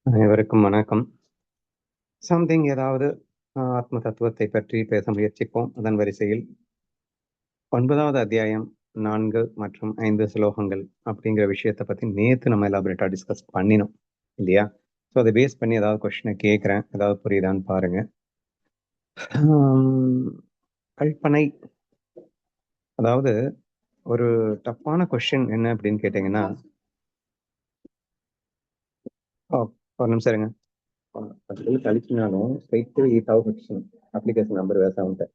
அனைவருக்கும் வணக்கம். சம்திங் ஏதாவது ஆத்ம தத்துவத்தை பற்றி பேச முயற்சிப்போம். அதன் வரிசையில் 9வது அத்தியாயம் 4 மற்றும் 5 ஸ்லோகங்கள் அப்படிங்கிற விஷயத்தை பத்தி நேத்து நம்ம எலாபரேட்டா டிஸ்கஸ் பண்ணினோம் இல்லையா? ஸோ அதை பேஸ் பண்ணி ஏதாவது கொஸ்டினை கேட்குறேன், ஏதாவது புரியுதான்னு பாருங்க. கல்பனை, அதாவது ஒரு டஃப்பான கொஸ்டின் என்ன அப்படின்னு கேட்டீங்கன்னா, ஒரு நிமிஷம் இருங்க. அது கழிச்சினாலும் ஸ்ட்ரைட்டு ஈட்டாவும் கொஸ்டின் அப்ளிகேஷன் நம்பர் வேச உண்டு.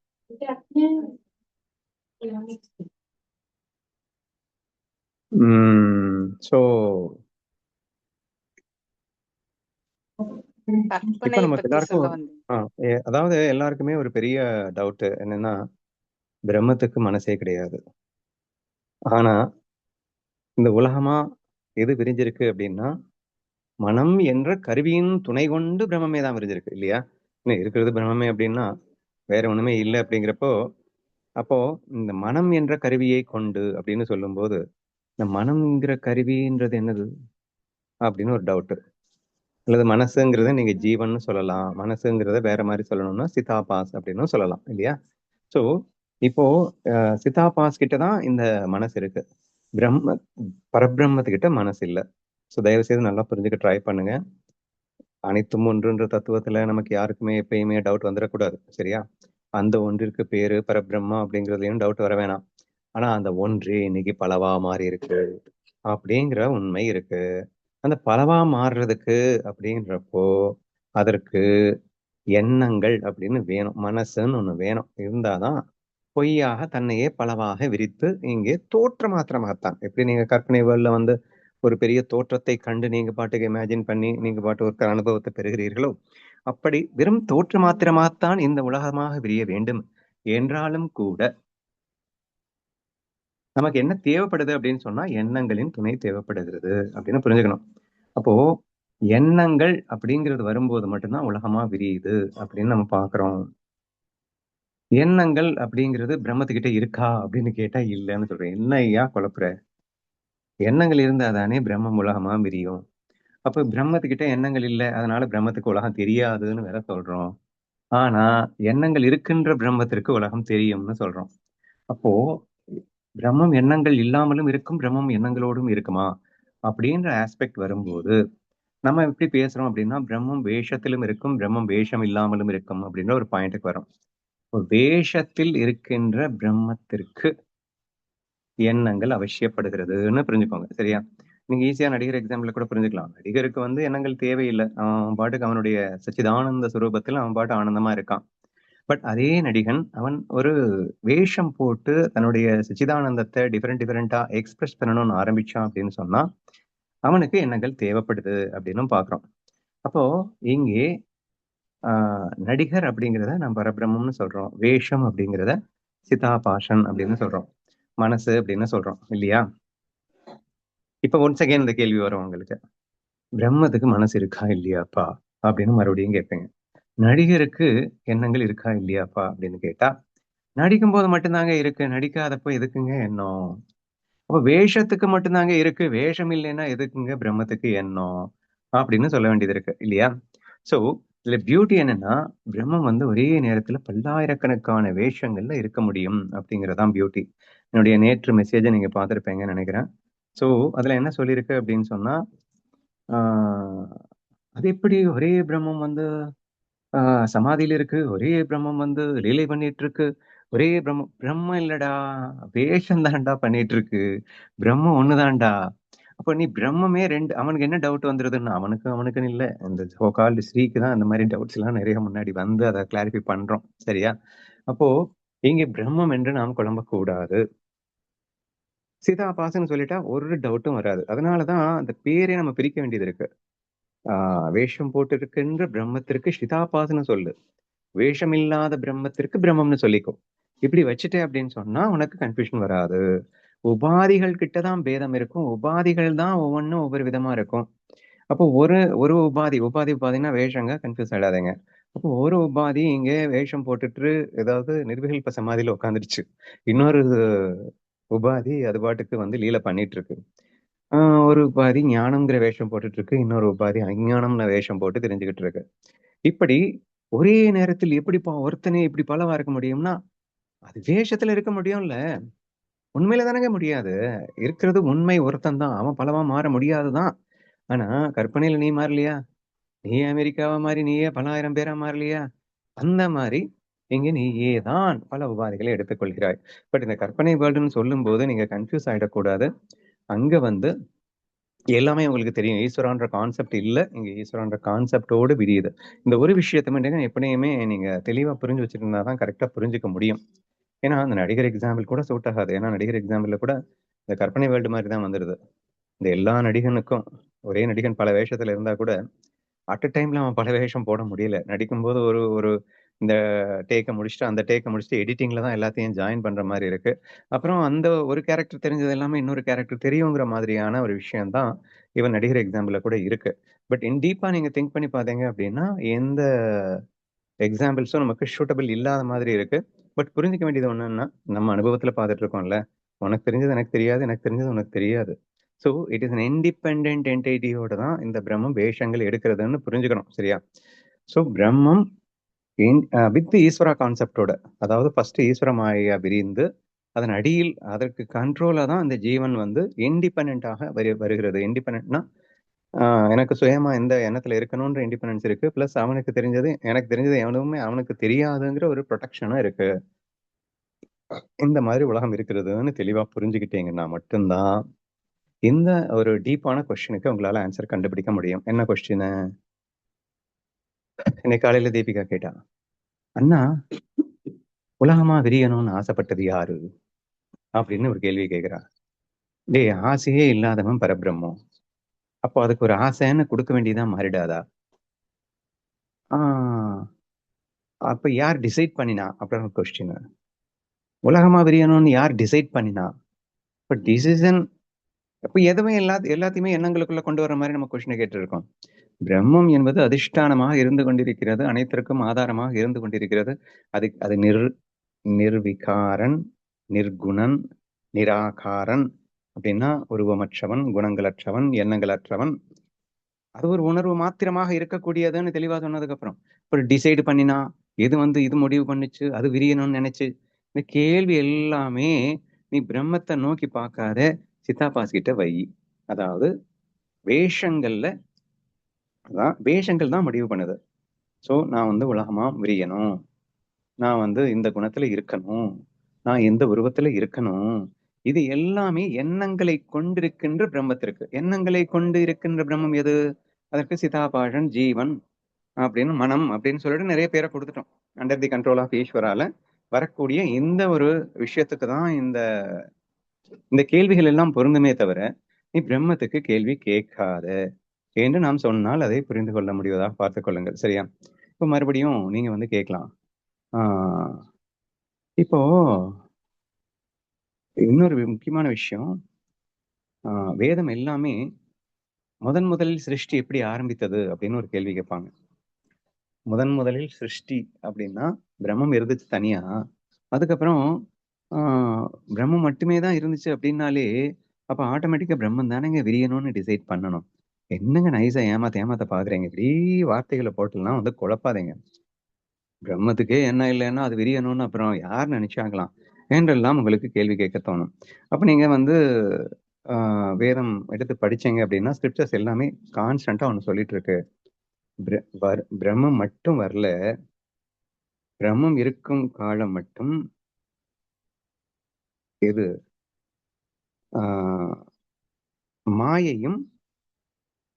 ஸோ இப்ப நமக்கு எல்லாருக்கும் அதாவது எல்லாருக்குமே ஒரு பெரிய டவுட் என்னன்னா, பிரம்மத்துக்கு மனசே கிடையாது. ஆனா இந்த உலகமா எது விரிஞ்சிருக்கு அப்படின்னா, மனம் என்ற கருவியின் துணை கொண்டு பிரம்மமே தான் விரிஞ்சிருக்கு இல்லையா? இன்னும் இருக்கிறது பிரம்மமே அப்படின்னா வேற ஒண்ணுமே இல்லை அப்படிங்கிறப்போ, அப்போ இந்த மனம் என்ற கருவியை கொண்டு அப்படின்னு சொல்லும்போது, இந்த மனம்ங்கிற கருவின்றது என்னது அப்படின்னு ஒரு டவுட். அல்லது மனசுங்கிறத நீங்க ஜீவன் சொல்லலாம், மனசுங்கிறத வேற மாதிரி சொல்லணும்னா சிதாபாஸ் அப்படின்னு சொல்லலாம் இல்லையா? ஸோ இப்போ சிதாபாஸ் கிட்ட தான் இந்த மனசு இருக்கு. பிரம்ம பரபிரம்மத்துக்கிட்ட மனசு இல்லை. ஸோ தயவு செய்து நல்லா புரிஞ்சுக்க ட்ரை பண்ணுங்க. அனைத்தும் ஒன்றுன்ற தத்துவத்துல நமக்கு யாருக்குமே எப்பயுமே டவுட் வந்துடக்கூடாது, சரியா? அந்த ஒன்றிற்கு பேரு பரபிரம்மா அப்படிங்கிறதுலயும் டவுட் வர வேணாம். ஆனா அந்த ஒன்றே இன்னைக்கு பலவா மாறி இருக்கு அப்படிங்கிற உண்மை இருக்கு. அந்த பலவா மாறுறதுக்கு அப்படின்றப்போ அதற்கு எண்ணங்கள் அப்படின்னு வேணும், மனசுன்னு ஒண்ணு வேணும். இருந்தாதான் பொய்யாக தன்னையே பலவாக விரித்து இங்கே தோற்ற மாத்திரமாகத்தான். எப்படி நீங்க கற்பனை வேர்ல்ட்ல வந்து ஒரு பெரிய தோற்றத்தை கண்டு நீங்க பாட்டுக்கு இமேஜின் பண்ணி நீங்க பாட்டு ஒரு அனுபவத்தை பெறுகிறீர்களோ, அப்படி வெறும் தோற்ற மாத்திரமாகத்தான் இந்த உலகமாக விரிய வேண்டும் என்றாலும் கூட நமக்கு என்ன தேவைப்படுது அப்படின்னு சொன்னா எண்ணங்களின் துணை தேவைப்படுகிறது அப்படின்னு புரிஞ்சுக்கணும். அப்போ எண்ணங்கள் அப்படிங்கிறது வரும்போது மட்டும்தான் உலகமா விரியுது அப்படின்னு நம்ம பாக்குறோம். எண்ணங்கள் அப்படிங்கிறது பிரம்மத்துக்கிட்ட இருக்கா அப்படின்னு கேட்டா இல்லைன்னு சொல்றேன். என்ன ஐயா குழப்புற? எண்ணங்கள் இருந்தா தானே பிரம்மம் உலகமா விரியும். அப்ப பிரம்மத்துக்கிட்ட எண்ணங்கள் இல்லை, அதனால பிரம்மத்துக்கு உலகம் தெரியாதுன்னு வேற சொல்றோம். ஆனா எண்ணங்கள் இருக்கின்ற பிரம்மத்திற்கு உலகம் தெரியும்னு சொல்றோம். அப்போ பிரம்மம் எண்ணங்கள் இல்லாமலும் இருக்கும், பிரம்மம் எண்ணங்களோடும் இருக்குமா அப்படின்ற ஆஸ்பெக்ட் வரும்போது நம்ம எப்படி பேசுறோம் அப்படின்னா, பிரம்மம் வேஷத்திலும் இருக்கும், பிரம்மம் வேஷம் இல்லாமலும் இருக்கும் அப்படின்ற ஒரு பாயிண்ட்டுக்கு வரும். வேஷத்தில் இருக்கின்ற பிரம்மத்திற்கு எண்ணங்கள் அவசியப்படுகிறதுன்னு புரிஞ்சுக்கோங்க, சரியா? நீங்க ஈஸியா நடிகர் எக்ஸாம்பிள் கூட புரிஞ்சுக்கலாம். நடிகருக்கு வந்து எண்ணங்கள் தேவையில்லை, அவன் பாட்டுக்கு அவனுடைய சச்சிதானந்த சுரூபத்தில் அவன் பாட்டு ஆனந்தமா இருக்கான். பட் அதே நடிகன் அவன் ஒரு வேஷம் போட்டு தன்னுடைய சச்சிதானந்தத்தை டிஃபரெண்டா எக்ஸ்பிரஸ் பண்ணணும்னு ஆரம்பிச்சான் அப்படின்னு சொன்னா அவனுக்கு எண்ணங்கள் தேவைப்படுது அப்படின்னு பாக்குறோம். அப்போ இங்கே நடிகர் அப்படிங்கிறத நம்ம பரபிரம்மம்னு சொல்றோம், வேஷம் அப்படிங்கிறத சிதாபாஷன் அப்படின்னு சொல்றோம், மனசு அப்படின்னு சொல்றோம் இல்லையா? இப்ப ஒன்ஸ் அகைன் இந்த கேள்வி வரும் உங்களுக்கு, பிரம்மத்துக்கு மனசு இருக்கா இல்லையாப்பா அப்படின்னு மறுபடியும் கேட்பீங்க. நடிகருக்கு எண்ணங்கள் இருக்கா இல்லையாப்பா அப்படின்னு கேட்டா, நடிக்கும் போது மட்டும்தாங்க இருக்கு, நடிக்காதப்போ எதுக்குங்க எண்ணம்? அப்ப வேஷத்துக்கு மட்டும்தாங்க இருக்கு, வேஷம் இல்லைன்னா எதுக்குங்க பிரம்மத்துக்கு எண்ணம் அப்படின்னு சொல்ல வேண்டியது இருக்கு இல்லையா? சோ இதுல பியூட்டி என்னன்னா, பிரம்மம் வந்து ஒரே நேரத்துல பல்லாயிரக்கணக்கான வேஷங்கள்ல இருக்க முடியும் அப்படிங்கறதான் பியூட்டி. என்னுடைய நேற்று மெசேஜை நீங்க பார்த்திருப்பீங்கன்னு நினைக்கிறேன். சோ அதுல என்ன சொல்லியிருக்கு அப்படின்னு சொன்னா, ஆஹ் அது எப்படி ஒரே பிரம்மம் வந்து சமாதியில இருக்கு, ஒரே பிரம்மம் வந்து லீலை பண்ணிட்டு இருக்கு, ஒரே பிரம்மம் பிரம்மம் இல்லடா, வேஷம் தான்டா பண்ணிட்டு இருக்கு, பிரம்மம் ஒண்ணுதான்டா. அப்ப நீ பிரம்மமே ரெண்டு, அவனுக்கு என்ன டவுட் வந்துருதுன்னா, அவனுக்குன்னு இல்ல, இந்த சோகால்டு ஸ்ரீக்கு தான் அந்த மாதிரி டவுட்ஸ் எல்லாம் நிறைய முன்னாடி வந்து அதை கிளாரிஃபை பண்றோம், சரியா? அப்போ இங்க பிரம்மம் என்று நாம் குழம்ப கூடாது. சிதாபாசன்னு சொல்லிட்டா ஒரு டவுட்டும் வராது. அதனாலதான் அந்த பேரே நம்ம பிரிக்க வேண்டியது இருக்கு. வேஷம் போட்டு இருக்கின்ற பிரம்மத்திற்கு சிதாபாசன்னு சொல்லு, வேஷம் இல்லாத பிரம்மத்திற்கு பிரம்மம்னு சொல்லிக்கும். இப்படி வச்சுட்டே அப்படின்னு சொன்னா உனக்கு கன்ஃபியூஷன் வராது. உபாதிகள் கிட்டதான் பேதம் இருக்கும், உபாதிகள் தான் ஒவ்வொன்றும் ஒவ்வொரு விதமா இருக்கும். அப்போ ஒரு ஒரு உபாதி உபாதி உபாதினா வேஷங்க, கன்ஃபியூஸ் ஆயிடாதீங்க. அப்போ ஒரு உபாதி இங்க வேஷம் போட்டுட்டு ஏதாவது நிர்விகல்ப சமாதியில உட்காந்துருச்சு, இன்னொரு உபாதி அது பாட்டுக்கு வந்து லீலை பண்ணிட்டு இருக்கு. ஒரு உபாதி ஞானம்ங்கிற வேஷம் போட்டுட்டு இருக்கு, இன்னொரு உபாதி அஞ்ஞானம்னு வேஷம் போட்டு தெரிஞ்சுக்கிட்டு இருக்கு. இப்படி ஒரே நேரத்தில் எப்படிப்பா ஒருத்தனே இப்படி பலவா இருக்க முடியும்னா, அது வேஷத்துல இருக்க முடியும்ல. உண்மையில தானங்க முடியாது. இருக்கிறது உண்மை ஒருத்தன் தான். அவன் பலவா மாற முடியாதுதான். ஆனா, கற்பனையில நீ மாறலையா? நீ அமெரிக்காவா மாறி நீயே பல 1000 பேரா மாறலையா? அந்த மாரி இங்க நீயே தான் பல உபாதைகளை எடுத்துக்கொள்கிறாய். பட் இந்த கற்பனை வேர்ல்டுன்னு சொல்லும்போது நீங்க கன்ஃப்யூஸ் ஆயிடக்கூடாது. அங்க வந்து எல்லாமே உங்களுக்கு தெரியும். ஈஸ்வரான்ற கான்செப்ட் இல்ல. இங்க ஈஸ்வரான்ற கான்செப்ட்டோடு விரியுது. இந்த ஒரு விஷயத்த மட்டும் எப்படியுமே நீங்க தெளிவா புரிஞ்சு வச்சிருந்தா தான் கரெக்ட்டா புரிஞ்சுக்க முடியும். ஏன்னா, அந்த நடிகர் எக்ஸாம்பிள் கூட சூட் ஆகாது. ஏன்னா, நடிகர் எக்ஸாம்பிள்ல கூட இந்த கற்பனை வேர்ல்டு மாரி தான் வந்துருது. இந்த எல்லா நடிகனுக்கும் ஒரே நடிகன் பல வேஷத்துல இருந்தா கூட, அட் அ டைம்ல அவன் பல வேஷம் போட முடியல. நடிக்கும்போது ஒரு ஒரு இந்த டேக்க முடிச்சுட்டு, அந்த டேக்க முடிச்சுட்டு எடிட்டிங்ல தான் எல்லாத்தையும் ஜாயின் பண்ற மாரி இருக்கு. அப்புறம் அந்த ஒரு கேரக்டர் தெரிஞ்சது எல்லாமே இன்னொரு கேரக்டர் தெரியுங்கிற மாதிரியான ஒரு விஷயம் தான், ஈவன் நடிகர் எக்ஸாம்பிள்ல கூட இருக்கு. பட் இன் டீப்பா நீங்க திங்க் பண்ணி பார்த்தீங்க அப்படின்னா, எந்த எக்ஸாம்பிள்ஸும் நமக்கு சூட்டபிள் இல்லாத மாதிரி இருக்கு. பட் புரிஞ்சுக்க வேண்டியது ஒண்ணுன்னா, நம்ம அனுபவத்துல பார்த்துட்டு இருக்கோம்ல. உனக்கு தெரிஞ்சது எனக்கு தெரியாது. எனக்கு தெரிஞ்சது உனக்கு தெரியாது. So, it is an independent என்டிட்டியோட தான் இந்த பிரம்மம் வேஷங்கள் எடுக்கிறதுன்னு புரிஞ்சுக்கணும். சரியா? ஸோ, பிரம்மம் வித் ஈஸ்வரா கான்செப்ட்டோட, அதாவது ஃபர்ஸ்ட் ஈஸ்வர மாயையா விரிந்து, அதன் அடியில் அதற்கு கண்ட்ரோலா தான் இந்த ஜீவன் வந்து இண்டிபெண்டன்ட்டாக வருகிறது. இண்டிபெண்டன்ட்னா எனக்கு சுயமா எந்த எண்ணத்துல இருக்கணும்ன்ற இண்டிபெண்டன்ஸ் இருக்கு. பிளஸ் அவனுக்கு தெரிஞ்சது, எனக்கு தெரிஞ்சது எவனுமே அவனுக்கு தெரியாதுங்கிற ஒரு ப்ரொடெக்ஷனும் இருக்கு. இந்த மாதிரி உலகம் இருக்கிறதுன்னு தெளிவா புரிஞ்சுக்கிட்டீங்கன்னா மட்டும்தான், இந்த ஒரு டீப்பான கொஸ்டினுக்கு உங்களால ஆன்சர் கண்டுபிடிக்க முடியும். என்ன கொஸ்டினு? இன்னைக்கு காலையில தீபிகா கேட்டா, "அண்ணா, உலகமா விரியணும்னு ஆசைப்பட்டது யாரு?" அப்படின்னு ஒரு கேள்வி கேட்கிறா. டேய், ஆசையே இல்லாதவன் பரபிரம்மம். அப்போ அதுக்கு ஒரு ஆசைன்னு கொடுக்க வேண்டியதா மாறிடாதா? ஆ, அப்ப யார் டிசைட் பண்ணினா? அப்படின்னு ஒரு கொஸ்டின். உலகமா விரியணும்னு யார் டிசைட் பண்ணினா? இப்ப டிசிஷன் அப்ப எதுவுமே எல்லாத்தையுமே எண்ணங்களுக்குள்ள கொண்டு வர மாதிரி நம்ம கொஸ்டினை கேட்டு இருக்கோம். பிரம்மம் என்பது அதிஷ்டானமாக இருந்து கொண்டிருக்கிறது, அனைத்திற்கும் ஆதாரமாக இருந்து கொண்டிருக்கிறது. அது நிர்விகாரன், நிர்குணன், நிராகாரன் அப்படின்னா உருவமற்றவன், குணங்களற்றவன், எண்ணங்களற்றவன். அது ஒரு உணர்வு மாத்திரமாக இருக்கக்கூடியதுன்னு தெளிவா சொன்னதுக்கு அப்புறம் இப்ப டிசைடு பண்ணினா, எது வந்து இது முடிவு பண்ணுச்சு, அது விரியணும்னு நினைச்சு, இந்த கேள்வி எல்லாமே நீ பிரம்மத்தை நோக்கி பார்க்காத, சித்தாபாஸ் கிட்ட வை. அதாவது வேஷங்கள்ல வேஷங்கள் தான் முடிவு பண்ணுது. சோ நான் வந்து உலகமா விரியணும், நான் வந்து இந்த குணத்துல இருக்கணும், நான் எந்த உருவத்துல இருக்கணும், இது எல்லாமே எண்ணங்களை கொண்டிருக்கின்ற பிரம்மத்திற்கு. எண்ணங்களை கொண்டு இருக்கின்ற பிரம்மம் எது? அதற்கு சிதாபாஷன், ஜீவன் அப்படின்னு மனம் அப்படின்னு சொல்லிட்டு நிறைய பேரை கொடுத்துட்டோம். அண்டர் தி கண்ட்ரோல் ஆஃப் ஈஸ்வரால வரக்கூடிய இந்த ஒரு விஷயத்துக்கு தான் இந்த இந்த கேள்விகள் எல்லாம் பொருந்துமே தவிர, நீ பிரம்மத்துக்கு கேள்வி கேட்காத என்று நாம் சொன்னால் அதை புரிந்து கொள்ள முடிவதாக பார்த்துக் கொள்ளுங்கள். சரியா? இப்போ மறுபடியும் நீங்க வந்து கேட்கலாம். ஆஹ் இப்போ இன்னொரு முக்கியமான விஷயம், வேதம் எல்லாமே முதலில் சிருஷ்டி எப்படி ஆரம்பித்தது அப்படின்னு ஒரு கேள்வி கேட்பாங்க. முதலில் சிருஷ்டி அப்படின்னா பிரம்மம் இருந்துச்சு தனியா. அதுக்கப்புறம் பிரம்மம் மட்டுமே தான் இருந்துச்சு அப்படின்னாலே, அப்ப ஆட்டோமேட்டிக்கா பிரம்மம் தானேங்க விரியணும்னு டிசைட் பண்ணணும். என்னங்க நைஸா ஏமாத்த பாக்குறீங்க? இப்படி வார்த்தைகளை போட்டுலாம் வந்து குழப்பாதீங்க. பிரம்மத்துக்கே என்ன இல்லைன்னா அது விரியணும்னு அப்புறம் யார் நினைச்சாங்களாம் என்றெல்லாம் உங்களுக்கு கேள்வி கேட்க தோணும். அப்ப நீங்க வந்து வேதம் எடுத்து படிச்சீங்க அப்படின்னா, ஸ்கிரிப்சர்ஸ் எல்லாமே கான்ஸ்டன்டா ஒண்ணு சொல்லிட்டு இருக்கு. பிரம்மம் மட்டும் வரல, பிரம்மம் இருக்கும் காலம் மட்டும் எது ஆஹ் மாயையும்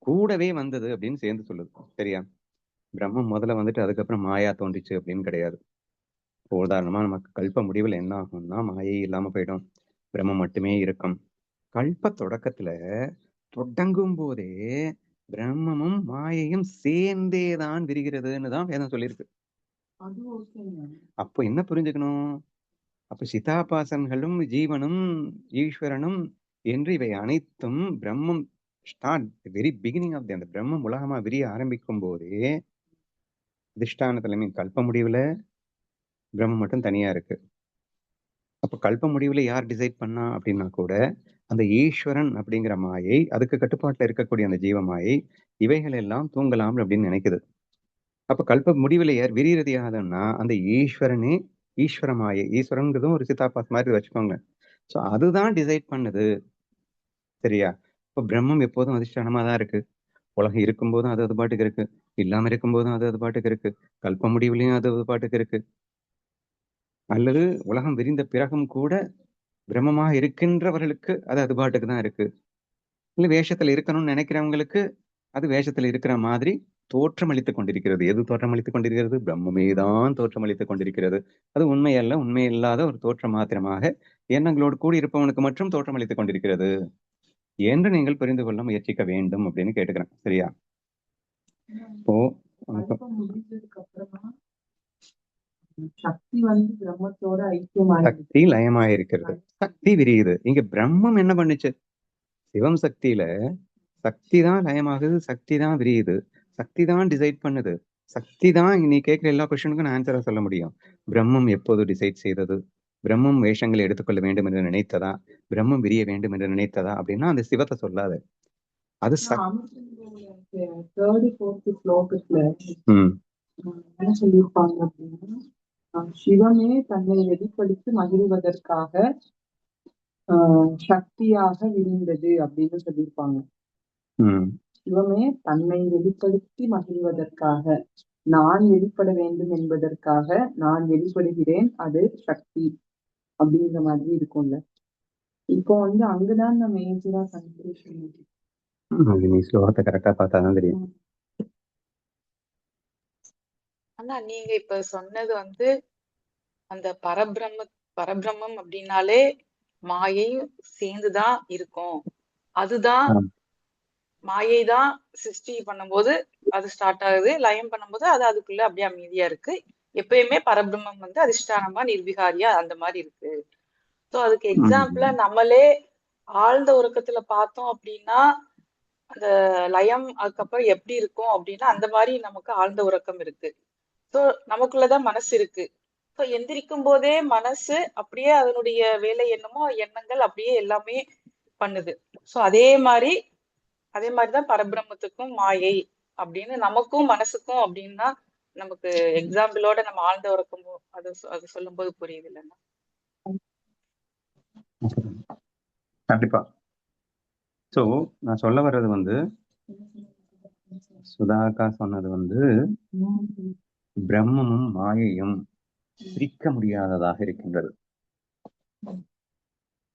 கூடவே வந்தது அப்படின்னு சேர்ந்து சொல்லுது. சரியா? பிரம்மம் முதல்ல வந்துட்டு அதுக்கப்புறம் மாயா தோன்றிச்சு அப்படின்னு கிடையாது. இப்போ உதாரணமா நமக்கு கல்ப முடிவில் என்ன ஆகும்னா, மாயை இல்லாம போயிடும், பிரம்மம் மட்டுமே இருக்கும். கல்ப தொடக்கத்துல தொடங்கும் போதே பிரம்மமும் மாயையும் சேர்ந்தேதான் விரிகிறதுன்னு தான் வேதம் சொல்லியிருக்கு. அப்போ என்ன புரிஞ்சுக்கணும்? அப்ப சிதாபாசன்களும் ஜீவனும் ஈஸ்வரனும் என்று இவை அனைத்தும் பிரம்மம் ஸ்டார்ட் வெரி பிகினிங் ஆஃப் அந்த பிரம்மம் உலகமா விரிய ஆரம்பிக்கும் போதே அதிஷ்டானத்துல மீன் கல்ப முடிவுல பிரம்மம் மட்டும் தனியா இருக்கு. அப்ப கல்ப முடிவுல யார் டிசைட் பண்ணா அப்படின்னா கூட அந்த ஈஸ்வரன் அப்படிங்கிற மாயை, அதுக்கு கட்டுப்பாட்டுல இருக்கக்கூடிய அந்த ஜீவ மாயை, இவைகள் எல்லாம் தூங்கலாம் அப்படின்னு நினைக்குது. அப்ப கல்ப முடிவுல விரியிறது யாருன்னா அந்த ஈஸ்வரனே, ஈஸ்வர மாயை. ஈஸ்வரன்கிறதும் ஒரு சித்தாபாஸ் மாதிரி வச்சுக்கோங்க. சோ அதுதான் டிசைட் பண்ணுது. சரியா? இப்ப பிரம்மம் எப்போதும் அதிஷ்டானமா தான் இருக்கு. உலகம் இருக்கும்போதும் அது அது பாட்டுக்கு இருக்கு. இல்லாம இருக்கும்போதும் அது அது பாட்டுக்கு இருக்கு. கல்ப முடிவுலயும் அது அது பாட்டுக்கு இருக்கு. அல்லது உலகம் விரிந்த பிறகும் கூட பிரம்மமாக இருக்கின்றவர்களுக்கு அது அது பாட்டுக்கு தான் இருக்கு. இல்ல வேஷத்துல இருக்கணும்னு நினைக்கிறவங்களுக்கு அது வேஷத்துல இருக்கிற மாதிரி தோற்றமளித்துக் கொண்டிருக்கிறது. எது தோற்றமளித்துக் கொண்டிருக்கிறது? பிரம்மமே தான் தோற்றமளித்துக் கொண்டிருக்கிறது. அது உண்மையல்ல, உண்மை இல்லாத ஒரு தோற்றம் மாத்திரமாக எண்ணங்களோடு கூடி இருப்பவனுக்கு மட்டும் தோற்றமளித்துக் கொண்டிருக்கிறது என்று நீங்கள் புரிந்து கொள்ள முயற்சிக்க வேண்டும் அப்படின்னு கேட்டுக்கிறேன். சரியா? இப்போ முடிஞ்சதுக்கு அப்புறமா சக்தி வந்து பிரம்மத்தோட ஐக்கியமாக சக்தி லயமாயிருக்கிறது. சக்தி விரியுது. இங்க பிரம்மம் என்ன பண்ணுச்சு? சிவம் சக்தியில சக்தி தான் லயமாகுது, சக்தி தான் விரியுது, சக்தி தான் டிசைட் பண்ணுது. சக்தி தான் நீ கேட்கிற எல்லா கொஸ்டினுக்கும் நான் ஆன்சரா சொல்ல முடியும். பிரம்மம் எப்போது டிசைட் செய்தது? பிரம்மம் வேஷங்களை எடுத்துக்கொள்ள வேண்டும் என்று நினைத்ததா? பிரம்மம் விரிய வேண்டும் என்று நினைத்ததா? அப்படின்னா அந்த சிவத்தை சொல்லாது. அது என்ன சொல்லியிருப்பாங்க அப்படின்னா, சிவமே தன்னை வெளிப்படுத்தி மகிழ்வதற்காக சக்தியாக விரிந்தது அப்படின்னு சொல்லியிருப்பாங்க. சிவமே தன்னை வெளிப்படுத்தி மகிழ்வதற்காக, நான் வெளிப்பட வேண்டும் என்பதற்காக நான் வெளிப்படுகிறேன், அது சக்தி அப்படிங்கிற மாதிரி இருக்கும்ல. இப்போ வந்து அங்கதான் நம்ம மேஜரா கன்க்ளூஷன். நீ ஸ்லோகத்தை கரெக்டா பார்த்தாதான் தெரியும். ஆனா நீங்க இப்ப சொன்னது வந்து அந்த பரபிரம்மம் அப்படின்னாலே மாயையும் சேர்ந்துதான் இருக்கும். அதுதான் மாயை தான் சிருஷ்டி பண்ணும்போது அது ஸ்டார்ட் ஆகுது, லயம் பண்ணும்போது அது அதுக்குள்ள அப்படியே அமைதியா இருக்கு. எப்பயுமே பரபிரம்மம் வந்து அதிஷ்டானமா நிர்விகாரியா அந்த மாதிரி இருக்கு. சோ அதுக்கு எக்ஸாம்பிளா நம்மளே ஆழ்ந்த உறக்கத்துல பார்த்தோம் அப்படின்னா அந்த லயம் அதுக்கப்புறம் எப்படி இருக்கும் அப்படின்னா அந்த மாதிரி நமக்கு ஆழ்ந்த உறக்கம் இருக்கு. சோ நமக்குள்ளதான் மனசு இருக்கு. சோ எந்திரிக்கும் போதே மனசு அப்படியே அதனுடைய வேலை என்னமோ எண்ணங்கள் அப்படியே எல்லாமே பண்ணுது. சோ அதே மாதிரிதான் பரபிரம்மத்துக்கும் மாயை அப்படின்னு நமக்கும் மனசுக்கும் அப்படின்னா நமக்கு எக்ஸாம்பிளோட நம்ம ஆழ்ந்த உறக்கமோ அது சொல்லும் போது புரியுது இல்லைன்னா. கண்டிப்பா. சோ நான் சொல்ல வர்றது வந்து சுதாகா சொன்னது வந்து பிரம்மமும் மாயையும் பிரிக்க முடியாததாக இருக்கின்றது.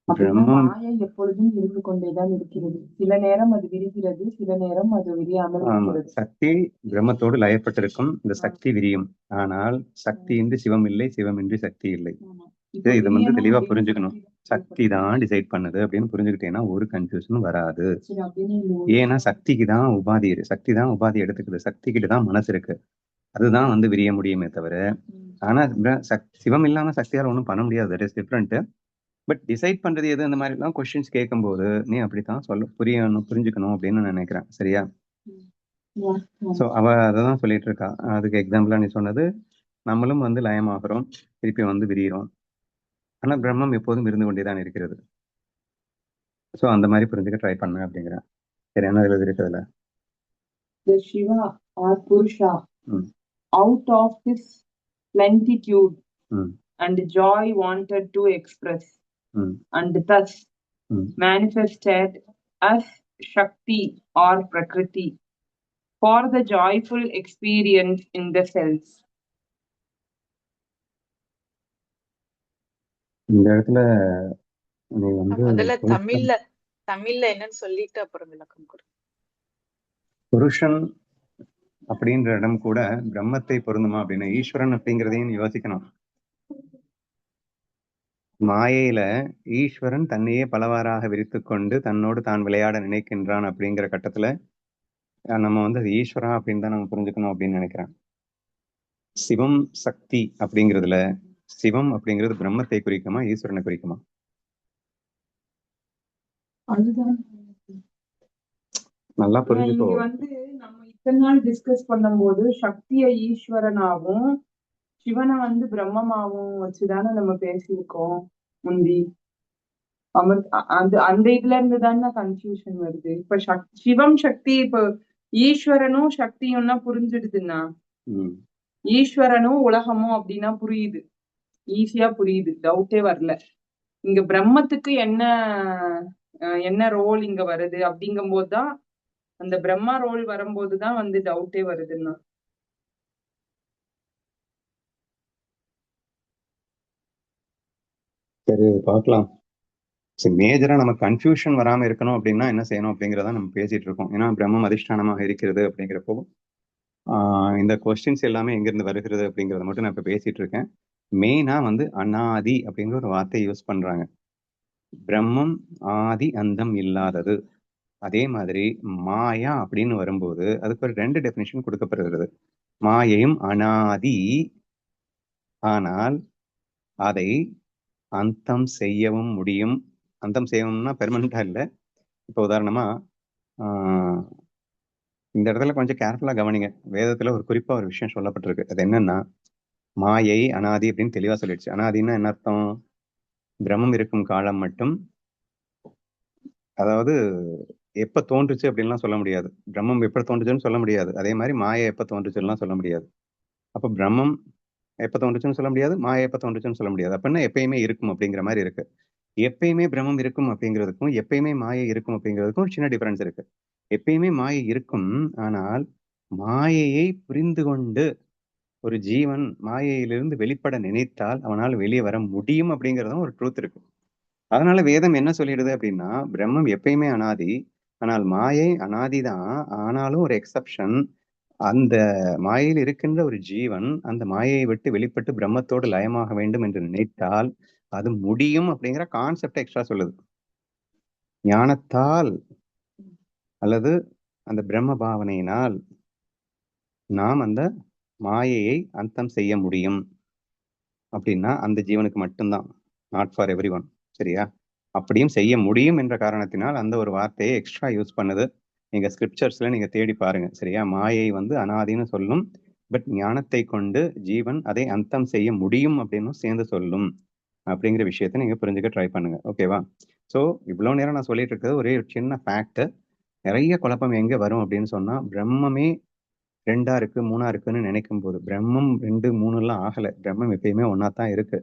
மாயை எப்பொழுதும் இருந்து கொண்டேதான் இருக்கிறது. சில நேரம் அது விரிகிறது, சில நேரம் அது விரியாமல் இருக்கிறது. சக்தி பிரம்மத்தோடு லயப்பட்டிருக்கும். இந்த சக்தி விரியும். ஆனால் சக்தி இன்றி சிவம் இல்லை, சிவம் இன்றி சக்தி இல்லை. இது வந்து தெளிவா புரிஞ்சுக்கணும். சக்தி தான் டிசைட் பண்ணுது அப்படின்னு புரிஞ்சுக்கிட்டேன்னா ஒரு கன்ஃபியூஷன் வராது. ஏன்னா சக்திக்கு தான் உபாதி சக்தி தான் உபாதி எடுத்துக்குது. சக்தி கிட்ட தான் மனசு இருக்கு. அதுதான் வந்து விரிய முடியுமே தவிர, ஆனா சிவம் இல்லாம சக்தியால ஒண்ணும் பண்ண முடியாது. That is different. But decide பண்றது எது? அந்த மாதிரி எல்லாம் கொஸ்டின்ஸ் கேட்கும்போது நீ அப்படித்தான் புரிஞ்சுக்கணும் அப்படின்னு நினைக்கிறேன். சரியா? சோ அவ அததான் சொல்லிட்டு இருக்கா. அதுக்கு எக்ஸாம்பிளா நீ சொன்னது, நம்மளும் வந்து லயமாகிறோம், திருப்பி வந்து விரிகிறோம். ஆனா பிரம்மம் எப்போதும் இருந்து கொண்டேதான் இருக்கிறது. சோ அந்த மாதிரி புரிஞ்சுக்க ட்ரை பண்ண அப்படிங்கிறேன். சரி, என்ன இதுல இருக்கிறதுல The Shiva or Purusha out of his plenitude and joy wanted to express and thus manifested as Shakti or Prakriti for the joyful experience in the cells. இந்த இடத்துல நீ வந்து முதல்ல தமிழ்ல என்னன்னு சொல்லிட்டு அப்புறம் விளக்கம் கொடு. புருஷன் அப்படின்ற இடம் கூட பிரம்மத்தை பொருந்துமா அப்படின்னு ஈஸ்வரன் அப்படிங்கிறதையும் யோசிக்கணும். மாயையில ஈஸ்வரன் தன்னையே பலவாறாக விரித்து கொண்டு தன்னோடு தான் விளையாட நினைக்கின்றான் அப்படிங்கிற கட்டத்துல நம்ம வந்து அது ஈஸ்வரா அப்படின்னு தான் நம்ம புரிஞ்சுக்கணும் அப்படின்னு நினைக்கிறேன். சிவம் சக்தி அப்படிங்கிறதுல சிவம் அப்படிங்கிறது பிரம்மத்தை குறிக்குமா, ஈஸ்வரனை குறிக்குமா? நல்லா புரிஞ்சுக்கோ. வந்து நம்ம இத்தனை நாள் டிஸ்கஸ் பண்ணும்போது சக்தியை ஈஸ்வரனாவும் சிவனை வந்து பிரம்மமாவும் வச்சுதானே நம்ம பேசியிருக்கோம் முந்தி. அந்த இதுல இருந்து தானே கன்ஃபியூஷன் வருது. இப்ப சிவம் சக்தி, இப்ப ஈஸ்வரனும் சக்தியும்னா புரிஞ்சிடுதுன்னா, ஈஸ்வரனும் உலகமும் அப்படின்னா புரியுது, ஈஸியா புரியுது, டவுட்டே வரல. இங்க பிரம்மத்துக்கு என்ன ரோல் இங்க வருது அப்படிங்கும் போதுதான், அந்த பிரம்மா ரோல் வரும்போதுதான் டவுட்டே வருதுன்னா. சரி, பார்க்கலாம். சரி, மேஜரா நம்ம கன்ஃபியூஷன் வராம இருக்கணும் அப்படின்னா என்ன செய்யணும் அப்படிங்கிறத நம்ம பேசிட்டு இருக்கோம். ஏன்னா பிரம்மம் அதிஷ்டானமாக இருக்கிறது அப்படிங்கிறப்போ இந்த கொஸ்டின்ஸ் எல்லாமே எங்கிருந்து வருகிறது அப்படிங்கறத மட்டும் நான் இப்ப பேசிட்டு இருக்கேன். மெயினா அனாதி அப்படிங்கிற ஒரு வார்த்தையை யூஸ் பண்றாங்க. பிரம்மம் ஆதி அந்தம் இல்லாதது. அதே மாதிரி மாயா அப்படின்னு வரும்போது அதுக்கு ஒரு 2 டெபினிஷன் கொடுக்கப்படுகிறது. மாயையும் அனாதி, ஆனால் அதை அந்தம் செய்யவும் முடியும். அந்தம் செய்யவும்னா பெர்மனண்டா இல்லை. இப்ப உதாரணமா இந்த இடத்துல கொஞ்சம் கேர்ஃபுல்லா கவனிங்க. வேதத்துல ஒரு குறிப்பா ஒரு விஷயம் சொல்லப்பட்டிருக்கு. அது என்னன்னா, மாயை அனாதி அப்படின்னு தெளிவா சொல்லிடுச்சு. அனாதின்னா என்ன அர்த்தம்? பிரம்மம் இருக்கும் காலம் மட்டும், அதாவது எப்ப தோன்றுச்சு அப்படின்லாம் சொல்ல முடியாது. பிரம்மம் எப்ப தோன்றுச்சுன்னு சொல்ல முடியாது. அதே மாதிரி மாயை எப்ப தோன்றுச்சுலாம் சொல்ல முடியாது. அப்ப பிரம்மம் எப்ப தோன்றுச்சுன்னு சொல்ல முடியாது, மாயை எப்ப தோன்றுச்சுன்னு சொல்ல முடியாது. அப்படின்னா எப்பயுமே இருக்கும் அப்படிங்கிற மாதிரி இருக்கு. எப்பயுமே பிரம்மம் இருக்கும் அப்படிங்கிறதுக்கும் எப்பயுமே மாயை இருக்கும் அப்படிங்கிறதுக்கும் ஒரு சின்ன டிஃபரன்ஸ் இருக்கு. எப்பயுமே மாயை இருக்கும், ஆனால் மாயையை புரிந்து கொண்டு ஒரு ஜீவன் மாயையிலிருந்து வெளிப்பட நினைத்தால் அவனால் வெளியே வர முடியும் அப்படிங்கிறதும் ஒரு ட்ரூத் இருக்கு. அதனால வேதம் என்ன சொல்லிடுது அப்படின்னா, பிரம்மம் எப்பயுமே அனாதி, ஆனால் மாயை அனாதிதான். ஆனாலும் ஒரு எக்ஸப்ஷன், அந்த மாயையில் இருக்கின்ற ஒரு ஜீவன் அந்த மாயையை விட்டு வெளிப்பட்டு பிரம்மத்தோடு லயமாக வேண்டும் என்று நினைத்தால் அது முடியும் அப்படிங்கிற கான்செப்டை எக்ஸ்ட்ரா சொல்லுது. ஞானத்தால் அல்லது அந்த பிரம்ம பாவனையினால் நாம் அந்த மாயையை அந்தம் செய்ய முடியும் அப்படின்னா அந்த ஜீவனுக்கு மட்டும்தான், நாட் ஃபார் எவ்ரி ஒன். சரியா? அப்படியும் செய்ய முடியும் என்ற காரணத்தினால் அந்த ஒரு வார்த்தையை எக்ஸ்ட்ரா யூஸ் பண்ணுது. நீங்க ஸ்கிரிப்சர்ஸ்ல நீங்க தேடி பாருங்க. சரியா? மாயை அனாதின்னு சொல்லும், பட் ஞானத்தை கொண்டு ஜீவன் அதை அந்தம் செய்ய முடியும் அப்படின்னு சேர்ந்து சொல்லும் அப்படிங்கிற விஷயத்த நீங்க புரிஞ்சுக்க ட்ரை பண்ணுங்க. ஓகேவா? ஸோ இவ்வளவு நேரம் நான் சொல்லிட்டு இருக்கிறது ஒரே ஒரு சின்ன ஃபேக்ட். நிறைய குழப்பம் எங்க வரும் அப்படின்னு சொன்னா, பிரம்மமே 2ஆ இருக்கு 3ஆ இருக்குன்னு நினைக்கும் போது, பிரம்மம் 2 3 எல்லாம் ஆகல. பிரம்மம் எப்பயுமே ஒன்னா தான் இருக்கு.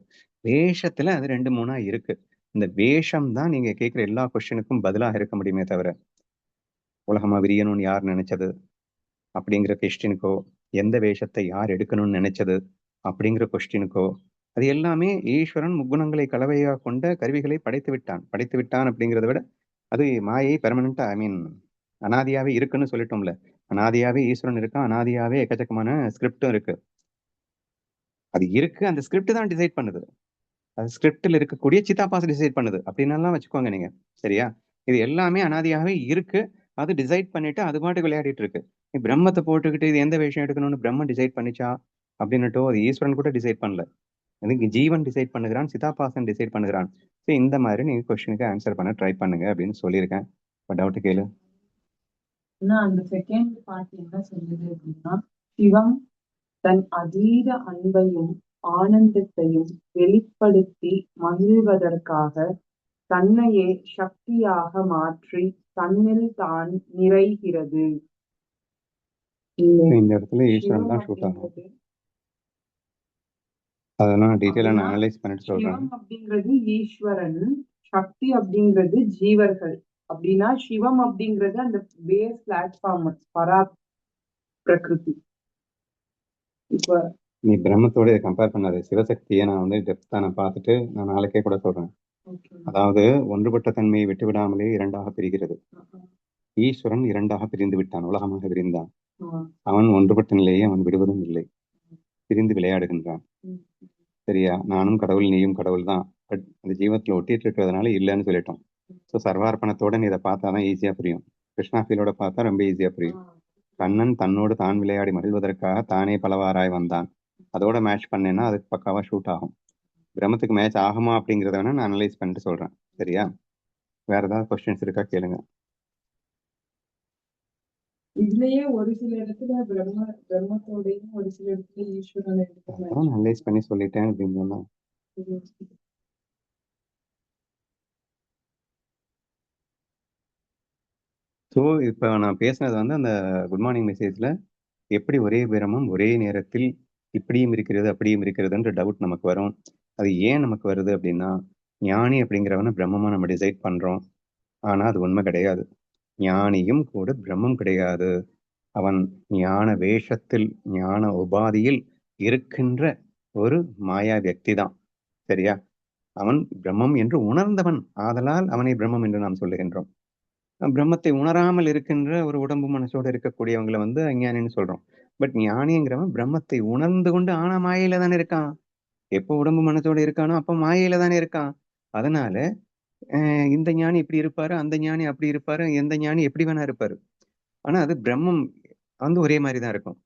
வேஷத்துல அது 2 3ஆ இருக்கு. இந்த வேஷம் தான் நீங்க கேட்கிற எல்லா கொஸ்டினுக்கும் பதிலாக இருக்க முடியுமே தவிர, உலகமா விரியணும்னு யார் நினைச்சது அப்படிங்கிற கொஸ்டினுக்கோ, எந்த வேஷத்தை யார் எடுக்கணும்னு நினைச்சது அப்படிங்கிற கொஸ்டினுக்கோ, அது எல்லாமே ஈஸ்வரன் முக்குணங்களை கலவையா கொண்ட கருவிகளை படைத்து விட்டான். படைத்து விட்டான் அப்படிங்கிறத விட அது மாயை பெர்மனண்டா, அனாதியாவே இருக்குன்னு சொல்லிட்டோம்ல. அனாதியாவே ஈஸ்வரன் இருக்கான், அனாதியாவே எக்கச்சக்கமான ஸ்கிரிப்டும் இருக்கு. அது இருக்கு, அந்த ஸ்கிரிப்ட் தான் டிசைட் பண்ணுது. அது ஸ்கிரிப்டில் இருக்கக்கூடிய சித்தாபாஸ் டிசைட் பண்ணுது அப்படின்னலாம் வச்சுக்கோங்க நீங்க. சரியா? இது எல்லாமே அனாதியாவே இருக்கு, அது டிசைட் பண்ணிட்டு அது பாட்டுக்கு விளையாடிட்டு இருக்கு. நீ பிரம்மத்தை போட்டுக்கிட்டு இது எந்த விஷயம் எடுக்கணும்னு பிரம்மம் டிசைட் பண்ணிச்சா அப்படின்னுட்டோ அது ஈஸ்வரன் கூட டிசைட் பண்ணல. அதுக்கு ஜீவன் டிசைட் பண்ணுகிறான், சிதாபாசன் டிசைட் பண்ணுகிறான். ஸோ இந்த மாதிரி நீங்க கொஸ்டினுக்கு ஆன்சர் பண்ண ட்ரை பண்ணுங்க அப்படின்னு சொல்லியிருக்கேன். டவுட் கேளு. அந்த செகண்ட் பார்ட் என்ன சொல்லுது அப்படின்னா, சிவம் தன் அதீத அன்பையும் ஆனந்தத்தையும் வெளிப்படுத்தி மகிழ்வதற்காக தன்னையே சக்தியாக மாற்றி தன்னில் தான் நிறைகிறது. இந்த இடத்துல ஈஸ்வரன் தான் ஷூட் ஆகும். அதெல்லாம் டீட்டெயிலா நான் அனலைஸ் பண்ணிட்டு சொல்றேன். சிவம் அப்படிங்கிறது ஈஸ்வரன், சக்தி அப்படிங்கிறது ஜீவர்கள். அப்படின்னா சிவம் அப்படிங்கிறது அந்த பேஸ் பிளாட்ஃபார்ம், பரா பிரகிருதி. இப்ப நீ பிரம்மத்தோட கம்பேர் பண்ணாது, சிவசக்தியை நான் டெப்தா நான் பார்த்துட்டு நான் நாளைக்கே கூட சொல்றேன். அதாவது ஒன்றுபட்ட தன்மையை விட்டு விடாமலே இரண்டாக பிரிகிறது. ஈஸ்வரன் இரண்டாக பிரிந்து விட்டான், உலகமாக விரிந்தான். அவன் ஒன்றுபட்ட நிலையை அவன் விடுவதும் இல்லை, பிரிந்து விளையாடுகின்றான். சரியா? நானும் கடவுள் நீயும் கடவுள் தான், பட் அந்த ஜீவத்துல ஒட்டிட்டு இருக்கிறதுனால இல்லைன்னு சொல்லிட்டோம். ஸோ சர்வார்ப்பணத்தோட நீ இதை பார்த்தாதான் ஈஸியா புரியும். கிருஷ்ணா ஃபீலோட பார்த்தா ரொம்ப ஈஸியா புரியும். கண்ணன் தன்னோடு தான் விளையாடி மகிழ்வதற்காக தானே பலவாராய் வந்தான். அதோட மேட்ச் பண்ணேன்னா அதுக்கு பக்காவா ஷூட் ஆகும். பிரம்மத்துக்கு மேட்ச் ஆகுமா அப்படிங்கிறத வேணா நான் அனலைஸ் பண்ணிட்டு சொல்றேன். சரியா? வேற ஏதாவது கொஸ்டின்ஸ் இருக்கா கேளுங்க. இதுலயே ஒரு சில இடத்துல பிரம்மத்தோடையும் ஒரு சில இடத்துல ஈஸ்வரன் அனலைஸ் பண்ணி சொல்லிட்டேன் அப்படின்னு சொன்னா ஸோ இப்போ நான் பேசினது வந்து அந்த குட் மார்னிங் மெசேஜ்ல எப்படி ஒரே பிரமம் ஒரே நேரத்தில் இப்படியும் இருக்கிறது அப்படியும் இருக்கிறதுன்ற டவுட் நமக்கு வரும். அது ஏன் நமக்கு வருது அப்படின்னா, ஞானி அப்படிங்கிறவன பிரம்மமா நம்ம டிசைட் பண்றோம். ஆனா அது உண்மை கிடையாது. ஞானியும் கூட பிரம்மம் கிடையாது. அவன் ஞான வேஷத்தில் ஞான உபாதியில் இருக்கின்ற ஒரு மாயா வியக்தி தான். சரியா? அவன் பிரம்மம் என்று உணர்ந்தவன், ஆதலால் அவனை பிரம்மம் என்று நாம் சொல்லுகின்றோம். பிரம்மத்தை உணராமல் இருக்கின்ற ஒரு உடம்பு மனசோட இருக்கக்கூடியவங்களை வந்து அஞ்ஞானின்னு சொல்றோம். பட் ஞானிங்கிறவன் பிரம்மத்தை உணர்ந்து கொண்டு ஆனா மாயையில தானே இருக்கான். எப்போ உடம்பு மனசோட இருக்கானோ அப்ப மாயையில தானே இருக்கான். அதனால இந்த ஞானி இப்படி இருப்பாரு, அந்த ஞானி அப்படி இருப்பாரு, எந்த ஞானி எப்படி வேணா இருப்பாரு. ஆனா அது பிரம்மம் வந்து ஒரே மாதிரி தான் இருக்கும்.